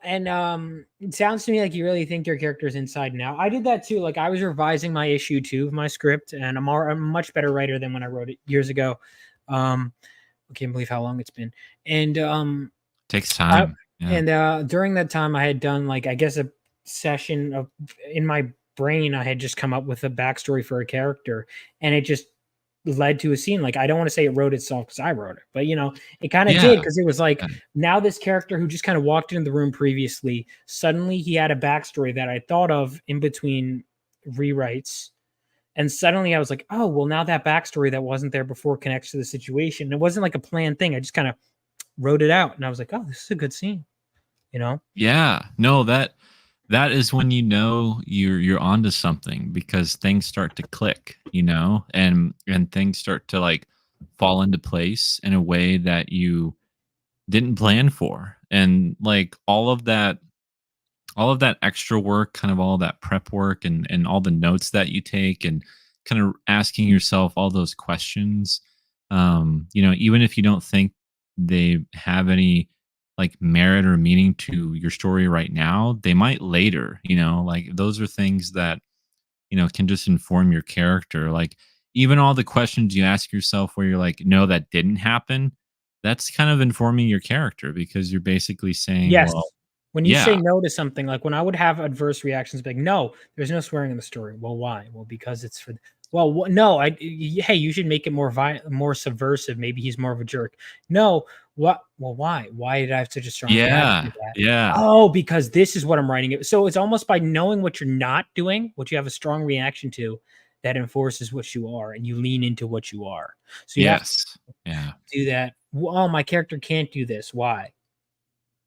[SPEAKER 2] and it sounds to me like you really think your character's inside and out. I did that too. Like I was revising my issue 2 of my script, and I'm a much better writer than when I wrote it years ago. I can't believe how long it's been. And
[SPEAKER 3] Takes
[SPEAKER 2] I
[SPEAKER 3] time. Yeah.
[SPEAKER 2] and during that time I had done like I guess a session of in my brain I had just come up with a backstory for a character, and it just led to a scene. Like I don't want to say it wrote itself because I wrote it, but it kind of did
[SPEAKER 3] Yeah.
[SPEAKER 2] because it was like
[SPEAKER 3] Yeah.
[SPEAKER 2] now this character who just kind of walked into the room previously, suddenly he had a backstory that I thought of in between rewrites. And suddenly I was like, oh, well, now that backstory that wasn't there before connects to the situation. It wasn't like a planned thing. I just kind of wrote it out and I was like, oh, this is a good scene, you know?
[SPEAKER 3] Yeah. No, that is when you know you're onto something because things start to click, and things start to like fall into place in a way that you didn't plan for. And like all of that extra work, kind of all that prep work and all the notes that you take and kind of asking yourself all those questions, even if you don't think they have any like merit or meaning to your story right now, they might later, like those are things that, can just inform your character. Like even all the questions you ask yourself where you're like, no, that didn't happen. That's kind of informing your character because you're basically saying,
[SPEAKER 2] Yes.
[SPEAKER 3] well,
[SPEAKER 2] When you say
[SPEAKER 3] yeah,
[SPEAKER 2] no to something, like when I would have adverse reactions, like, no, there's no swearing in the story. Well, why? Well, because it's for, well, no, hey, you should make it more subversive. Maybe he's more of a jerk. No, what? Well, why? Why did I have such a strong reaction
[SPEAKER 3] yeah,
[SPEAKER 2] to that?
[SPEAKER 3] yeah,
[SPEAKER 2] Oh, because this is what I'm writing. So it's almost by knowing what you're not doing, what you have a strong reaction to, that enforces what you are, and you lean into what you are. So you have to
[SPEAKER 3] yes, yeah,
[SPEAKER 2] do that. Oh, my character can't do this. Why?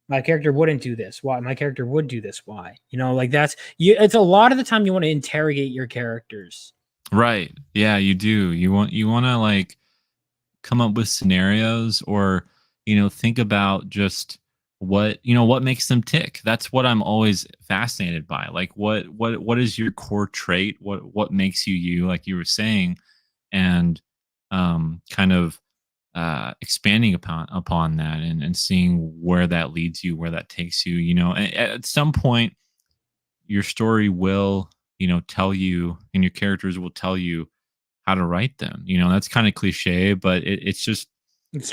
[SPEAKER 2] My character wouldn't do this. Why? My character would do this. Why? Like that's you. It's a lot of the time you want to interrogate your characters.
[SPEAKER 3] right, yeah, you do. You want to like come up with scenarios or think about just what makes them tick. That's what I'm always fascinated by. Like what is your core trait? What makes you you, like you were saying, and kind of expanding upon that and seeing where that leads you, where that takes you. At some point your story will tell you, and your characters will tell you how to write them. That's kind of cliche, but it's just
[SPEAKER 2] It's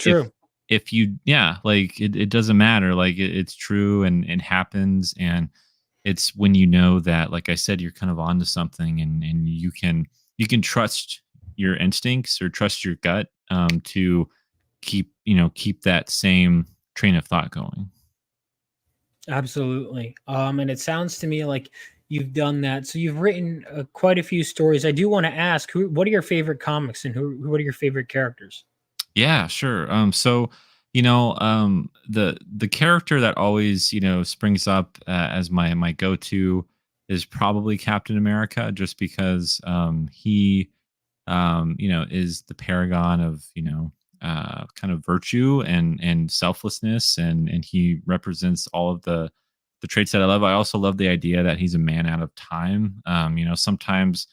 [SPEAKER 3] if
[SPEAKER 2] true.
[SPEAKER 3] yeah, like it doesn't matter. Like it's true and it happens. And it's when that, like I said, you're kind of onto something and you can trust your instincts or trust your gut to keep that same train of thought going.
[SPEAKER 2] Absolutely. And it sounds to me like you've done that. So you've written quite a few stories. I do want to ask, what are your favorite comics, and what are your favorite characters?
[SPEAKER 3] Yeah, sure. So, the character that always springs up as my go to is probably Captain America, just because he is the paragon of kind of virtue and selflessness, and he represents all of the traits that I love. I also love the idea that he's a man out of time. Sometimes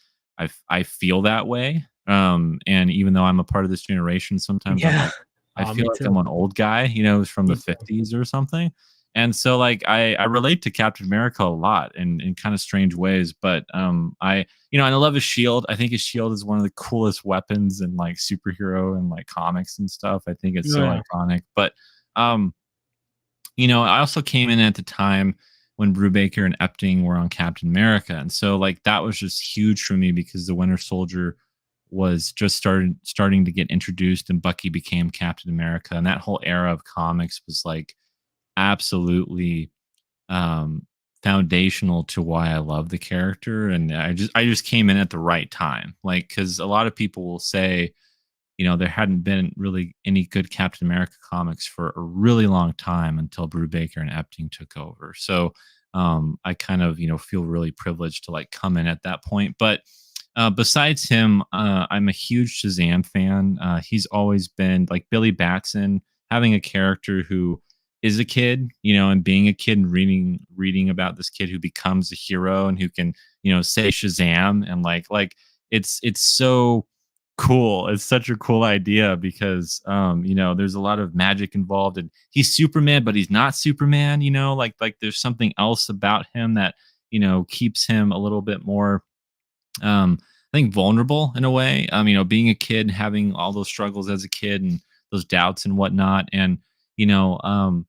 [SPEAKER 3] I feel that way. And even though I'm a part of this generation, sometimes I'm
[SPEAKER 2] Yeah.
[SPEAKER 3] like, I feel
[SPEAKER 2] Me
[SPEAKER 3] like I'm
[SPEAKER 2] too.
[SPEAKER 3] an old guy, who's from the
[SPEAKER 2] Me too.
[SPEAKER 3] 50s or something. And so like I relate to Captain America a lot in kind of strange ways. But and I love his shield. I think his shield is one of the coolest weapons in like superhero and like comics and stuff. I think it's
[SPEAKER 2] Oh,
[SPEAKER 3] so
[SPEAKER 2] yeah.
[SPEAKER 3] iconic. But um, I also came in at the time when Brubaker and Epting were on Captain America. And so like that was just huge for me because the Winter Soldier was just starting to get introduced, and Bucky became Captain America, and that whole era of comics was like absolutely um foundational to why I love the character. And I just came in at the right time, like, because a lot of people will say, there hadn't been really any good Captain America comics for a really long time until Brubaker and Epting took over. So I kind of, feel really privileged to like come in at that point. But besides him, I'm a huge Shazam fan. He's always been like Billy Batson, having a character who is a kid, and being a kid and reading about this kid who becomes a hero and who can, say Shazam, and like it's so cool. It's such a cool idea because there's a lot of magic involved, and he's Superman, but he's not Superman, like there's something else about him that, keeps him a little bit more I think vulnerable in a way. Being a kid, having all those struggles as a kid and those doubts and whatnot. And, you know, um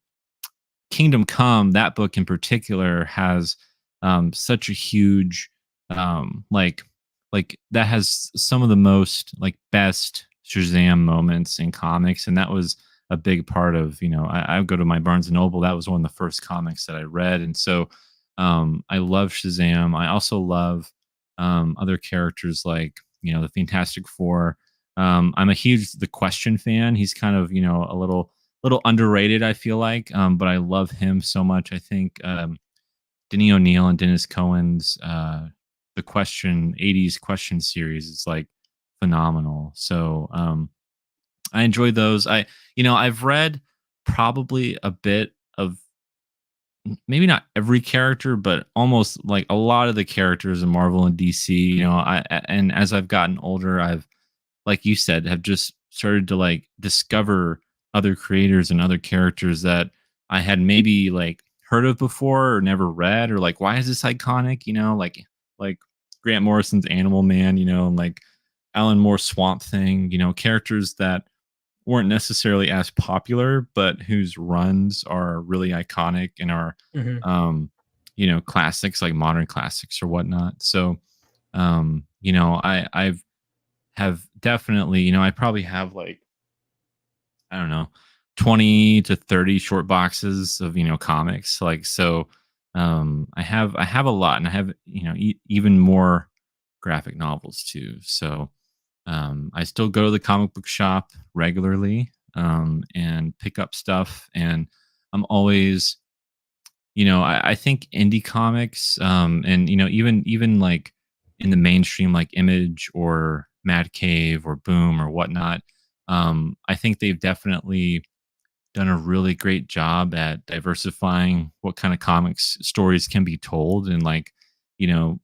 [SPEAKER 3] Kingdom Come, that book in particular, has such a huge like that has some of the most like best Shazam moments in comics, and that was a big part of, I would go to my Barnes and Noble. That was one of the first comics that I read, and so I love Shazam. I also love other characters like, the Fantastic Four. I'm a huge The Question fan. He's kind of, a little underrated, I feel like, but I love him so much. I think Denny O'Neil and Dennis Cohen's The Question 80s Question series is like phenomenal. So I enjoy those. I've read probably a bit of, maybe not every character, but almost like a lot of the characters in Marvel and DC. And as I've gotten older, I've, like you said, have just started to like discover other creators and other characters that I had maybe like heard of before or never read, or like, why is this iconic? Like Grant Morrison's Animal Man, and like Alan Moore's Swamp Thing, characters that weren't necessarily as popular, but whose runs are really iconic and are,
[SPEAKER 2] Mhm.
[SPEAKER 3] classics, like modern classics or whatnot. So, I've have definitely, I probably have like, I don't know, 20 to 30 short boxes of, comics. Like, so, I have a lot, and I have, even more graphic novels too. So, I still go to the comic book shop regularly, and pick up stuff. And I'm always, I think indie comics, and even like in the mainstream, like Image or Mad Cave or Boom or whatnot, I think they've definitely done a really great job at diversifying what kind of comics stories can be told. And like, you know,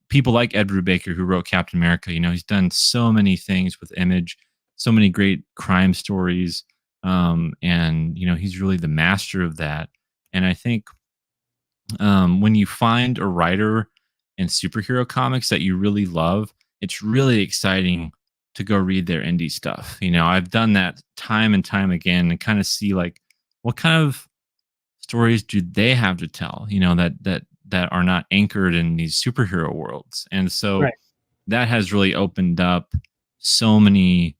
[SPEAKER 3] people like Ed Brubaker, who wrote Captain America, he's done so many things with Image, so many great crime stories. And he's really the master of that. And I think when you find a writer in superhero comics that you really love, it's really exciting to go read their indie stuff. I've done that time and time again, and kind of see like, what kind of stories do they have to tell, that are not anchored in these superhero worlds. And so
[SPEAKER 2] Right.
[SPEAKER 3] that has really opened up so many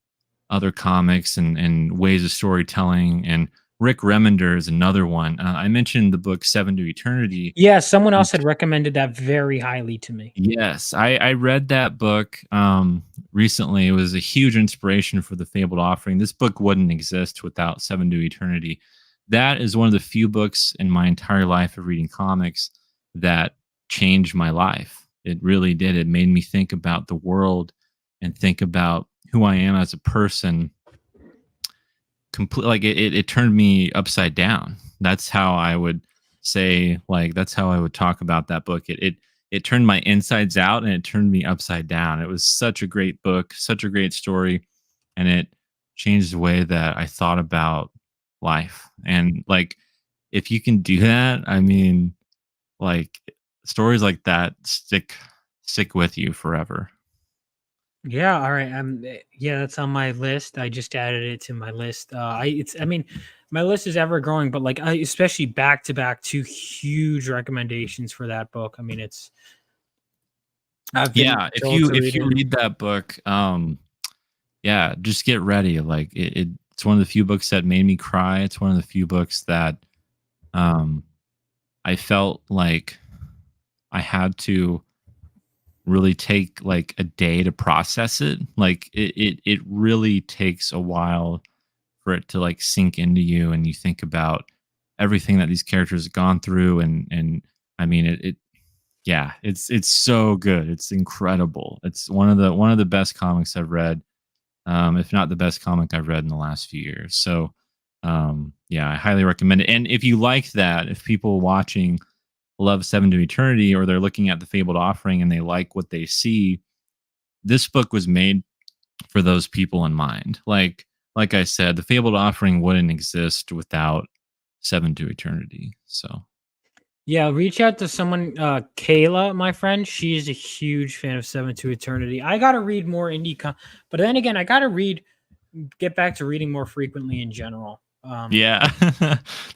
[SPEAKER 3] other comics and ways of storytelling. And Rick Remender is another one. I mentioned the book Seven to Eternity.
[SPEAKER 2] Yeah, someone else had recommended that very highly to me.
[SPEAKER 3] Yes, I read that book recently. It was a huge inspiration for the Fabled Offering. This book wouldn't exist without Seven to Eternity. That is one of the few books in my entire life of reading comics that changed my life. It really did. It made me think about the world and think about who I am as a person. Complete, like it turned me upside down. That's how I would say, like, that's how I would talk about that book. It turned my insides out, and it turned me upside down. It was such a great book, such a great story, and it changed the way that I thought about life. And like, if you can do that, I mean, like, stories like that stick with you forever.
[SPEAKER 2] Yeah, all right. Yeah, that's on my list. I just added it to my list. I mean, my list is ever growing, but like, especially back to back, two huge recommendations for that book. I mean, I've been
[SPEAKER 3] Yeah, if
[SPEAKER 2] told
[SPEAKER 3] you
[SPEAKER 2] to
[SPEAKER 3] if
[SPEAKER 2] read
[SPEAKER 3] you
[SPEAKER 2] it.
[SPEAKER 3] read that book, yeah, just get ready. Like it's one of the few books that made me cry. It's one of the few books that um I felt like I had to really take like a day to process it. Like it really takes a while for it to like sink into you, and you think about everything that these characters have gone through, and I mean it yeah, it's so good. It's incredible. It's one of the best comics I've read, if not the best comic I've read in the last few years. So yeah, I highly recommend it. And if you like that, if people watching love Seven to Eternity, or they're looking at the Fabled Offering and they like what they see, this book was made for those people in mind. Like I said, the Fabled Offering wouldn't exist without Seven to Eternity. So
[SPEAKER 2] Yeah, reach out to someone, Kayla, my friend. She's a huge fan of Seven to Eternity. I gotta read more but then again, I gotta get back to reading more frequently in general.
[SPEAKER 3] yeah,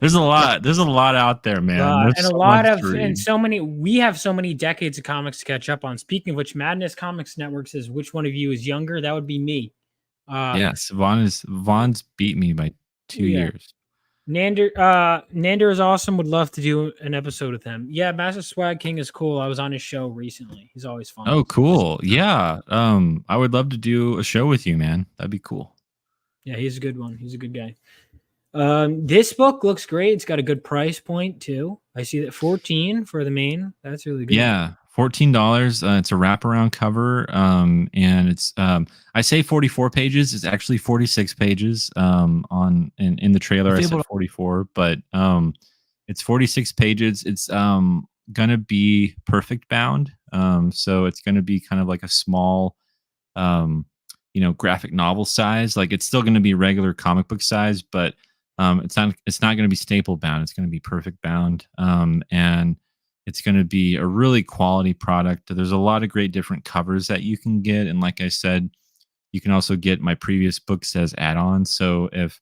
[SPEAKER 3] there's a lot out there, man. There's
[SPEAKER 2] And a
[SPEAKER 3] so
[SPEAKER 2] lot
[SPEAKER 3] much
[SPEAKER 2] of
[SPEAKER 3] to read.
[SPEAKER 2] we have so many decades of comics to catch up on. Speaking of which, Madness Comics Network says, which one of you is younger? That would be me.
[SPEAKER 3] Yes, Vaughn's beat me by 2
[SPEAKER 2] Yeah.
[SPEAKER 3] years.
[SPEAKER 2] Nandor is awesome. Would love to do an episode with him. Yeah, Master Swag King is cool. I was on his show recently. He's always fun.
[SPEAKER 3] Oh, cool. Yeah. I would love to do a show with you, man. That'd be cool.
[SPEAKER 2] Yeah, he's a good one. He's a good guy. This book looks great. It's got a good price point too. I see that 14 for the main. That's really good.
[SPEAKER 3] Yeah, $14. It's a wraparound cover, and it's I say 44 pages. It's actually 46 pages. In the trailer I said 44, but it's 46 pages. It's gonna be perfect bound. So it's gonna be kind of like a small, um, graphic novel size. Like it's still gonna be regular comic book size, but it's not gonna be staple bound. It's gonna be perfect bound. And it's going to be a really quality product. There's a lot of great different covers that you can get. And like I said, you can also get my previous books as add-ons. So if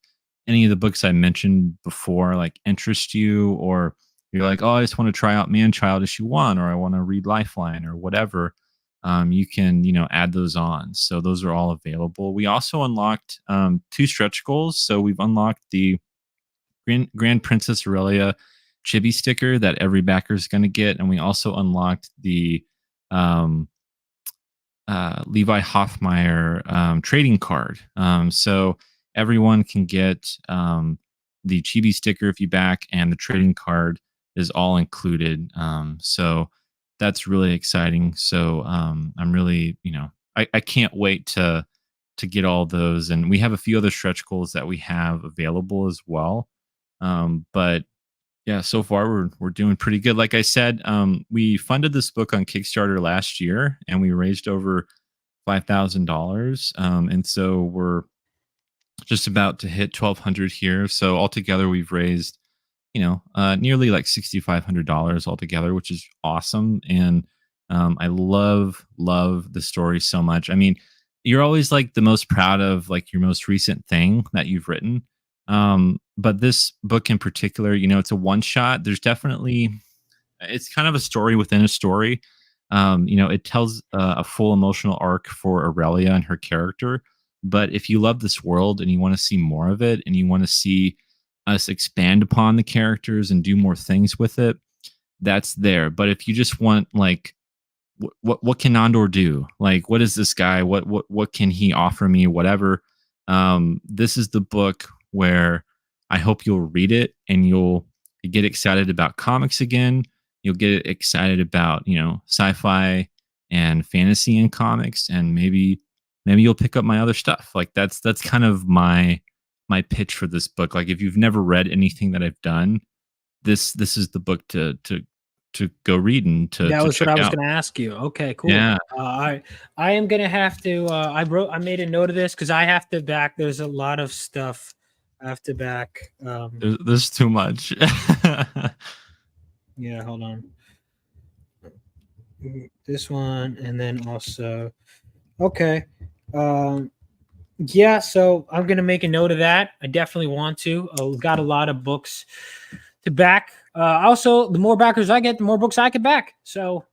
[SPEAKER 3] any of the books I mentioned before like interest you, or you're like, oh, I just want to try out Man-Child issue 1, or I want to read Lifeline or whatever, you can, add those on. So those are all available. We also unlocked 2 stretch goals. So we've unlocked the Grand Princess Aurelia chibi sticker that every backer is going to get, and we also unlocked the Levi Hoffmeyer trading card. So everyone can get the chibi sticker if you back, and the trading card is all included. So that's really exciting. So I'm really, I can't wait to get all those, and we have a few other stretch goals that we have available as well. But yeah, so far we're doing pretty good. Like I said, we funded this book on Kickstarter last year, and we raised over $5,000. And so we're just about to hit 1,200 here. So altogether, we've raised, nearly like $6,500 altogether, which is awesome. And I love the story so much. I mean, you're always like the most proud of like your most recent thing that you've written. But this book in particular, it's a one shot. There's definitely, it's kind of a story within a story. It tells a full emotional arc for Aurelia and her character. But if you love this world and you want to see more of it, and you want to see us expand upon the characters and do more things with it, that's there. But if you just want like, what can Nandor do? Like, what is this guy? What can he offer me? Whatever. This is the book where I hope you'll read it and you'll get excited about comics again. You'll get excited about, sci-fi and fantasy in comics, and maybe you'll pick up my other stuff. Like that's kind of my pitch for this book. Like if you've never read anything that I've done, this is the book to go read and to
[SPEAKER 2] That was
[SPEAKER 3] check
[SPEAKER 2] what I was
[SPEAKER 3] out.
[SPEAKER 2] going to ask you. Okay, cool.
[SPEAKER 3] Yeah.
[SPEAKER 2] I am going to have to, I made a note of this because I have to back. There's a lot of stuff I have to back.
[SPEAKER 3] There's too much.
[SPEAKER 2] Yeah, hold on. This one, and then also, okay. Yeah, so I'm going to make a note of that. I definitely want to. I've got a lot of books to back. Also, the more backers I get, the more books I can back. So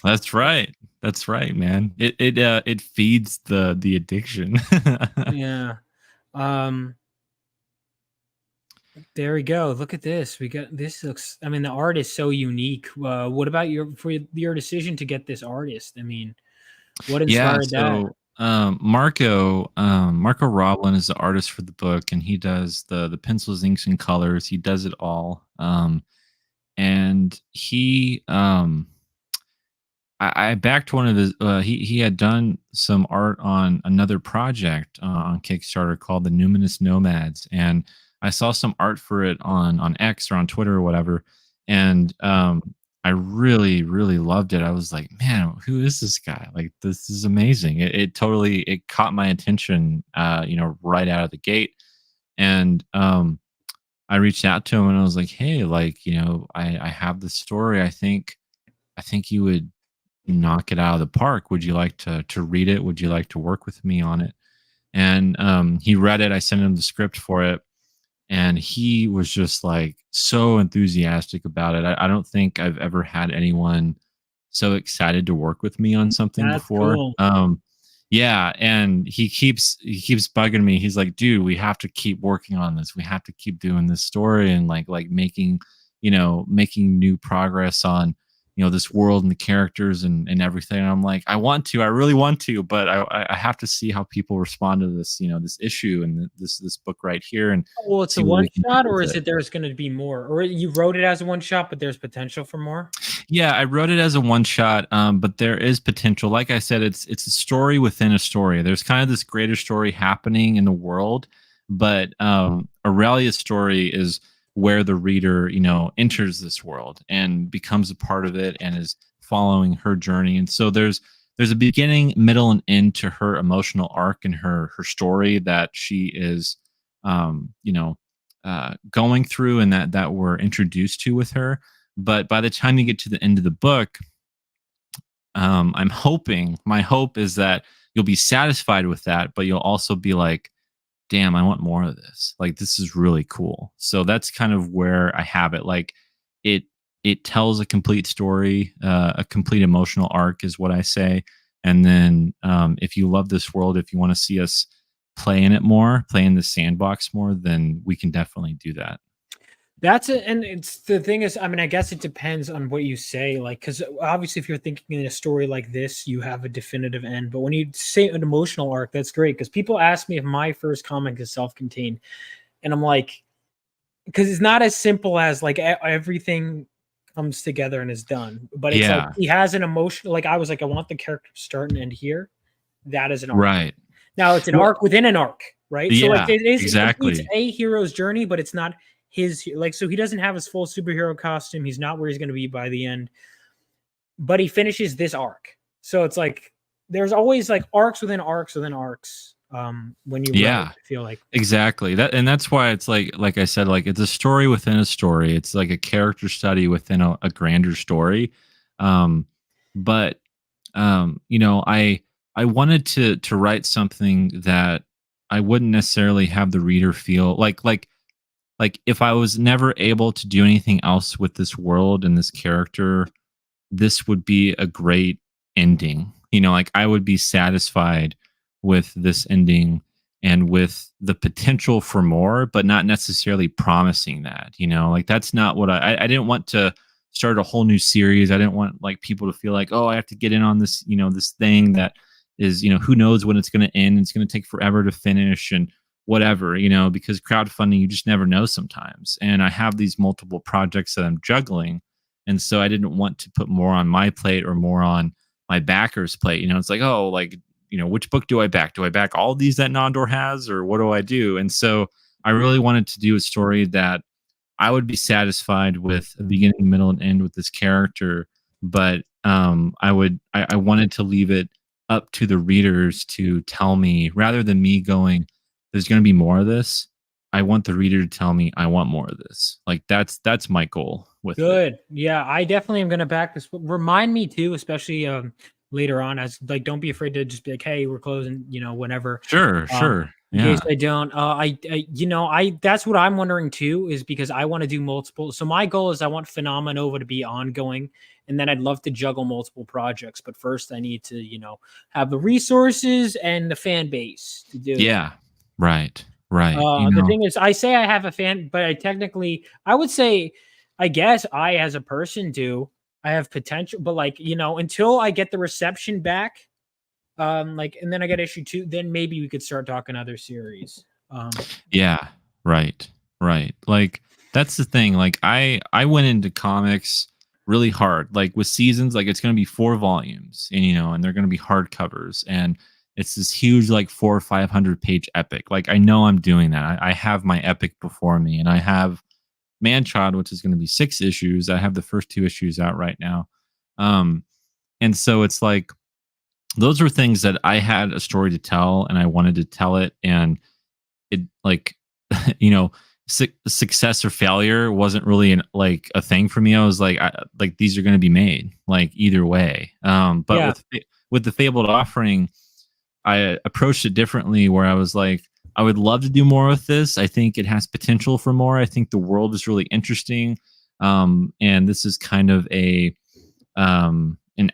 [SPEAKER 3] That's right. That's right, man. It feeds the addiction.
[SPEAKER 2] Yeah. There we go. Look at this. We got this. Looks. I mean, the art is so unique. What about your decision to get this artist? I mean, what
[SPEAKER 3] Yeah,
[SPEAKER 2] inspired that?
[SPEAKER 3] so Marco Roblin is the artist for the book, and he does the pencils, inks, and colors. He does it all. And I backed one of his. He had done some art on another project on Kickstarter called the Numinous Nomads, and I saw some art for it on X or on Twitter or whatever, and I really loved it. I was like, man, who is this guy? Like, this is amazing. It totally it caught my attention, right out of the gate, and I reached out to him and I was like, hey, like, I have this story. I think you would knock it out of the park. Would you like to read it? Would you like to work with me on it? And he read it. I sent him the script for it, and he was just like so enthusiastic about it. I don't think I've ever had anyone so excited to work with me on something
[SPEAKER 2] That's
[SPEAKER 3] before.
[SPEAKER 2] cool.
[SPEAKER 3] Yeah, and he keeps bugging me. He's like, dude, we have to keep working on this. We have to keep doing this story and like making new progress on this world and the characters and everything. And I'm like, I really want to, but I have to see how people respond to this, this issue and this book right here, and
[SPEAKER 2] Well, it's
[SPEAKER 3] see
[SPEAKER 2] a
[SPEAKER 3] what
[SPEAKER 2] one
[SPEAKER 3] we can
[SPEAKER 2] shot,
[SPEAKER 3] do
[SPEAKER 2] or
[SPEAKER 3] with
[SPEAKER 2] is
[SPEAKER 3] it.
[SPEAKER 2] it there's going to be more? Or you wrote it as a one shot, but there's potential for more?
[SPEAKER 3] Yeah, I wrote it as a one shot, but there is potential. Like I said, it's a story within a story. There's kind of this greater story happening in the world, but Aurelia's story is where the reader, enters this world and becomes a part of it and is following her journey. And so there's a beginning, middle, and end to her emotional arc and her story that she is, going through, and that we're introduced to with her. But by the time you get to the end of the book, my hope is that you'll be satisfied with that, but you'll also be like, damn, I want more of this. Like, this is really cool. So that's kind of where I have it. Like, it it tells a complete story, a complete emotional arc is what I say. And then if you love this world, if you want to see us play in it more, play in the sandbox more, then we can definitely do that.
[SPEAKER 2] That's it, and it's the thing is, I mean, I guess it depends on what you say, like, because obviously, if you're thinking in a story like this, you have a definitive end. But when you say an emotional arc, that's great because people ask me if my first comic is self-contained, and I'm like, because it's not as simple as like everything comes together and is done, but it's like
[SPEAKER 3] Yeah.
[SPEAKER 2] he has an emotion. Like I was like, I want the character to start and end here. That is an arc.
[SPEAKER 3] Right.
[SPEAKER 2] Now it's an
[SPEAKER 3] Well,
[SPEAKER 2] arc within an arc, right? So like
[SPEAKER 3] yeah,
[SPEAKER 2] it completes
[SPEAKER 3] exactly.
[SPEAKER 2] a hero's journey, but it's not his like so he doesn't have his full superhero costume. He's not where he's going to be by the end, but he finishes this arc. So it's like there's always like arcs within arcs within arcs. When you write,
[SPEAKER 3] Yeah.
[SPEAKER 2] I feel like
[SPEAKER 3] Exactly. That's why it's like I said, like it's a story within a story. It's like a character study within a grander story. Um, but I wanted to write something that I wouldn't necessarily have the reader feel like if I was never able to do anything else with this world and this character, this would be a great ending. Like I would be satisfied with this ending and with the potential for more, but not necessarily promising that, like that's not what I didn't want to start a whole new series. I didn't want like people to feel like, oh, I have to get in on this, this thing that is, who knows when it's going to end. It's going to take forever to finish and whatever, because crowdfunding, you just never know sometimes. And I have these multiple projects that I'm juggling, and so I didn't want to put more on my plate or more on my backer's plate. It's like, oh, like, which book do I back? Do I back all these that Nandor has, or what do I do? And so I really wanted to do a story that I would be satisfied with a beginning, middle, and end with this character. But I wanted to leave it up to the readers to tell me rather than me going, there's going to be more of this. I want the reader to tell me I want more of this. Like that's my goal with it.
[SPEAKER 2] good. Yeah, I definitely am gonna back this. Remind me too, especially later on, as like don't be afraid to just be like, hey, we're closing, whenever.
[SPEAKER 3] Sure,
[SPEAKER 2] Um,
[SPEAKER 3] sure.
[SPEAKER 2] In case I don't, that's what I'm wondering too, is because I want to do multiple. So my goal is I want Phenomenova to be ongoing, and then I'd love to juggle multiple projects. But first, I need to, have the resources and the fan base to do.
[SPEAKER 3] Yeah, right.
[SPEAKER 2] The thing is, I say I have a fan, but I would say, I guess I, as a person, do. I have potential, but until I get the reception back, and then I get issue 2, then maybe we could start talking other series.
[SPEAKER 3] Yeah, right. Like that's the thing. Like I went into comics really hard. Like with Seasons, like it's going to be 4 volumes, and and they're going to be hardcovers, and it's this huge like 400 or 500 page epic. Like I know I'm doing that. I have my epic before me, and I have Manchild, which is going to be 6 issues. I have the first 2 issues out right now. And so it's like those were things that I had a story to tell, and I wanted to tell it, and it like success or failure wasn't really like a thing for me. I was like, these are going to be made like either way. But with the Fabled Offering, I approached it differently, where I was like, I would love to do more with this. I think it has potential for more. I think the world is really interesting, and this is kind of an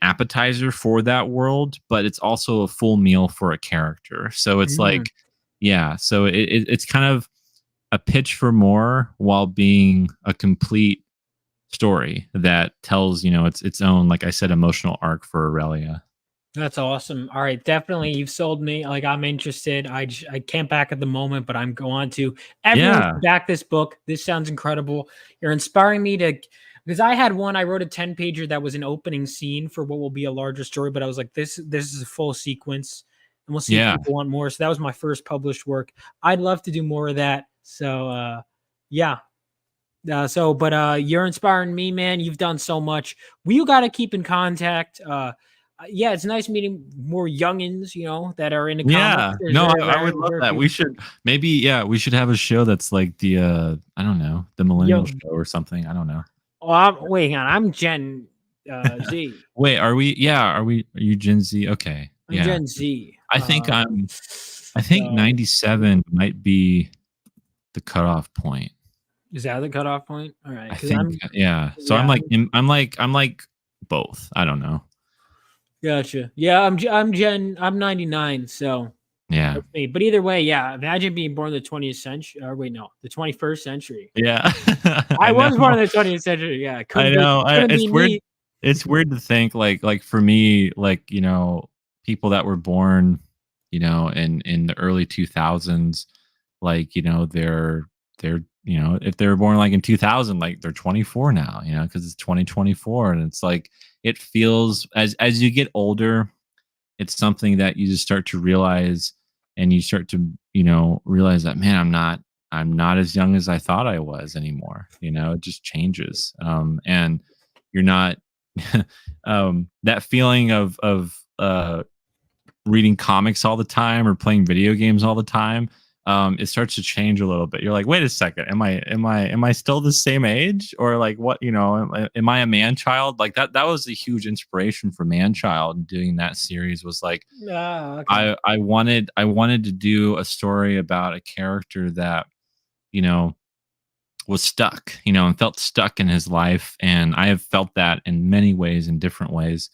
[SPEAKER 3] appetizer for that world, but it's also a full meal for a character. So it's like, so it's kind of a pitch for more while being a complete story that tells, its own, like I said, emotional arc for Aurelia.
[SPEAKER 2] That's awesome. All right, definitely, you've sold me. Like I'm interested. I can't back at the moment, but I'm going to. Everyone should back this book. This sounds incredible. You're inspiring me to. Because I had one, I wrote a 10-pager that was an opening scene for what will be a larger story, but I was like, this is a full sequence, and we'll see if people want more. So that was my first published work. I'd love to do more of that. So, you're inspiring me, man. You've done so much. We got to keep in contact. It's nice meeting more youngins, that are into comics.
[SPEAKER 3] I would love that. We should we should have a show that's like the I don't know, the millennial show or something. I don't know.
[SPEAKER 2] Oh, wait, hang on. I'm Gen Z.
[SPEAKER 3] Wait, are we? Yeah, are you Gen Z? Okay,
[SPEAKER 2] I'm Gen Z.
[SPEAKER 3] I think 97 might be the cutoff point.
[SPEAKER 2] Is that the cutoff point? All right.
[SPEAKER 3] I think, So I'm like both. I don't know.
[SPEAKER 2] Gotcha. Yeah, I'm 99. So
[SPEAKER 3] yeah.
[SPEAKER 2] But either way, imagine being born in the 20th century. Or wait, no, the 21st century.
[SPEAKER 3] Yeah.
[SPEAKER 2] I was born in the 20th century. Yeah.
[SPEAKER 3] I know. It's weird. It's weird to think like for me, like, people that were born, in the early 2000s, like, they're if they were born like in 2000, like they're 24 now, because it's 2024. And it's like, it feels as you get older, it's something that you just start to realize, and you start to, realize that, man, I'm not as young as I thought I was anymore. It just changes. And you're not, that feeling of reading comics all the time or playing video games all the time. It starts to change a little bit. You're like, wait a second, am I still the same age, or like what, am I a man-child? Like that was a huge inspiration for Man-Child. Doing that series was like, okay. I wanted to do a story about a character that, was stuck, and felt stuck in his life. And I have felt that in many ways, in different ways.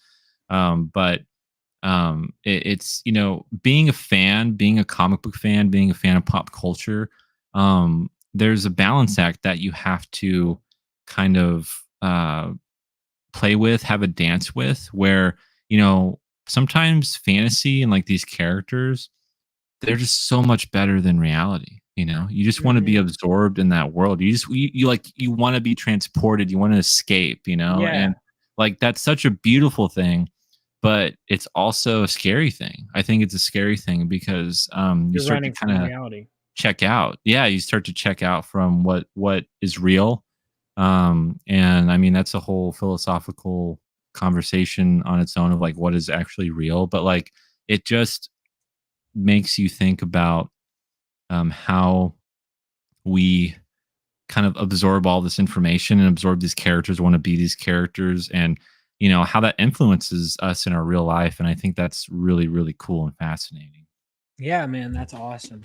[SPEAKER 3] It's being a fan, being a comic book fan, being a fan of pop culture, there's a balance act that you have to kind of play with, have a dance with, where sometimes fantasy and like these characters, they're just so much better than reality. You just want to be absorbed in that world. You want to be transported, you want to escape, and like that's such a beautiful thing. But it's also a scary thing. I think it's a scary thing because you start to kind of check out. Yeah, you start to check out from what is real. And I mean, that's a whole philosophical conversation on its own of like what is actually real. But like it just makes you think about how we kind of absorb all this information and absorb these characters, want to be these characters, and how that influences us in our real life. And I think that's really, really cool and fascinating.
[SPEAKER 2] Yeah, man, that's awesome.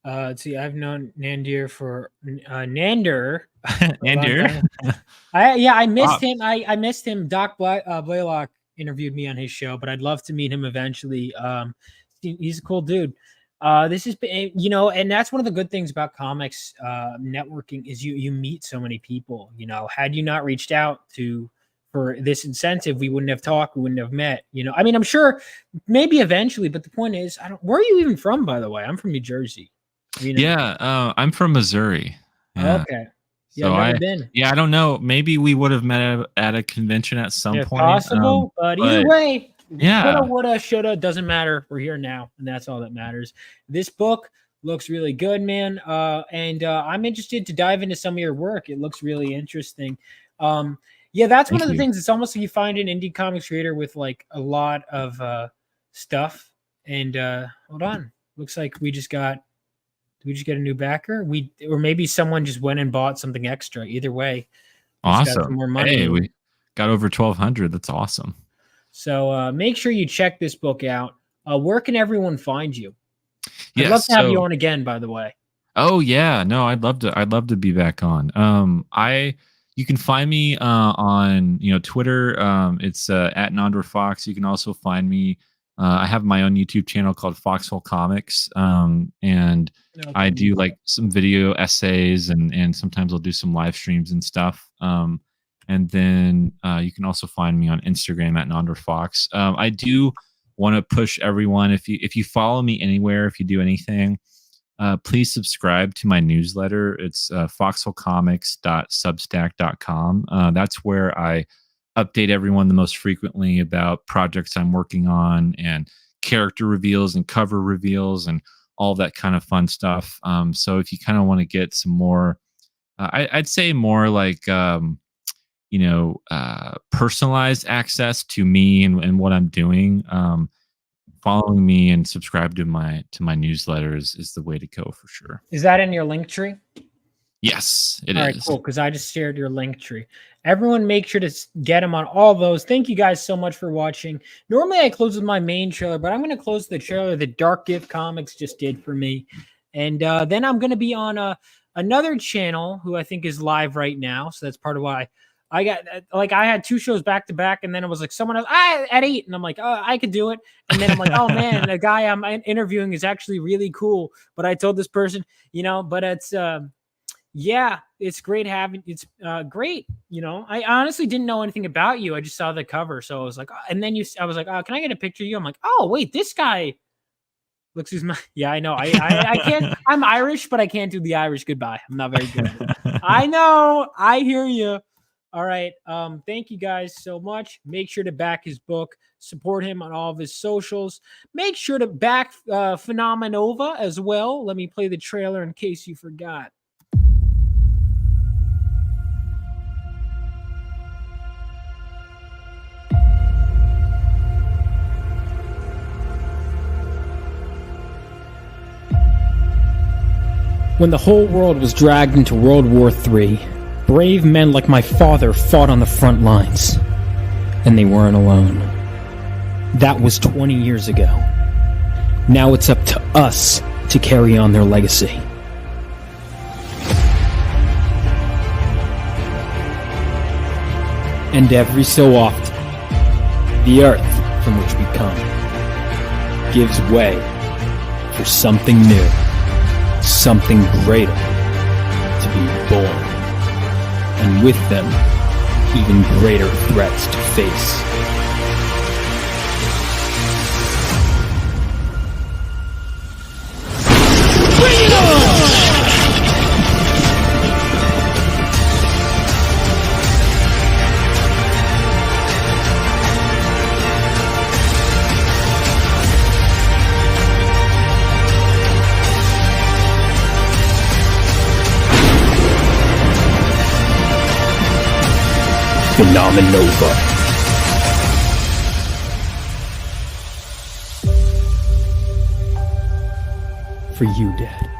[SPEAKER 2] Let's see. I've known Nandor for Nandor.
[SPEAKER 3] Nandor.
[SPEAKER 2] I missed
[SPEAKER 3] Wow.
[SPEAKER 2] him. I missed him. Doc Blaylock interviewed me on his show, but I'd love to meet him eventually. He's a cool dude. This is, and that's one of the good things about comics networking is you meet so many people. Had you not reached out for this incentive, we wouldn't have talked, we wouldn't have met. I mean, I'm sure maybe eventually, but the point is, where are you even from, by the way? I'm from New Jersey.
[SPEAKER 3] Yeah, I'm from Missouri. Yeah.
[SPEAKER 2] Okay. Yeah,
[SPEAKER 3] So
[SPEAKER 2] I've never been.
[SPEAKER 3] I don't know. Maybe we would have met at a convention at some
[SPEAKER 2] If
[SPEAKER 3] point.
[SPEAKER 2] possible, but either way,
[SPEAKER 3] yeah,
[SPEAKER 2] coulda, woulda, shoulda, doesn't matter. We're here now, and that's all that matters. This book looks really good, man, and I'm interested to dive into some of your work. It looks really interesting. Yeah, that's one of the things. It's almost like you find an indie comics creator with like a lot of stuff. And hold on, looks like we just get a new backer? Or maybe someone just went and bought something extra. Either way,
[SPEAKER 3] awesome.
[SPEAKER 2] Got more money.
[SPEAKER 3] Hey, we got over 1,200. That's awesome.
[SPEAKER 2] So make sure you check this book out. Where can everyone find you?
[SPEAKER 3] Yes,
[SPEAKER 2] I'd love to have you on again, by the way.
[SPEAKER 3] Oh yeah, no, I'd love to be back on. You can find me on Twitter. It's at Nandor Fox. You can also find me. I have my own YouTube channel called Foxhole Comics, and I do like some video essays, and sometimes I'll do some live streams and stuff. And then you can also find me on Instagram at Nandor Fox. I do want to push everyone, if you follow me anywhere, if you do anything, please subscribe to my newsletter. It's foxholecomics.substack.com. That's where I update everyone the most frequently about projects I'm working on, and character reveals and cover reveals and all that kind of fun stuff. So if you kind of want to get some more, I'd say more like, personalized access to me and what I'm doing, following me and subscribe to my newsletters is the way to go for sure.
[SPEAKER 2] Is that in your link tree?
[SPEAKER 3] Yes, it is.
[SPEAKER 2] All right, cool. Because I just shared your link tree. Everyone, make sure to get them on all those. Thank you guys so much for watching. Normally, I close with my main trailer, but I'm going to close the trailer that Dark Gift Comics just did for me, and then I'm going to be on another channel who I think is live right now. So that's part of why I got I had 2 shows back to back, and then it was like someone else at 8, and I'm like, oh, I could do it. And then I'm like, oh man, the guy I'm interviewing is actually really cool. But I told this person, but it's yeah, it's great having. It's great. I honestly didn't know anything about you. I just saw the cover, so I was like, oh, and then I was like, oh, can I get a picture of you? I'm like, oh wait, this guy looks who's my. Yeah, I know. I can't. I'm Irish, but I can't do the Irish goodbye. I'm not very good. I know. I hear you. All right. Thank you guys so much. Make sure to back his book. Support him on all of his socials. Make sure to back Phenomenova as well. Let me play the trailer in case you forgot. When the whole world was dragged into World War III, brave men like my father fought on the front lines. And they weren't alone. That was 20 years ago. Now it's up to us to carry on their legacy. And every so often, the earth from which we come gives way for something new. Something greater to be born, and with them, even greater threats to face. Bring it on! Phenomenova. For you, Dad.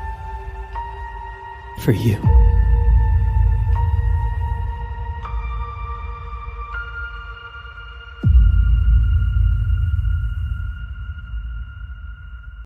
[SPEAKER 2] For you.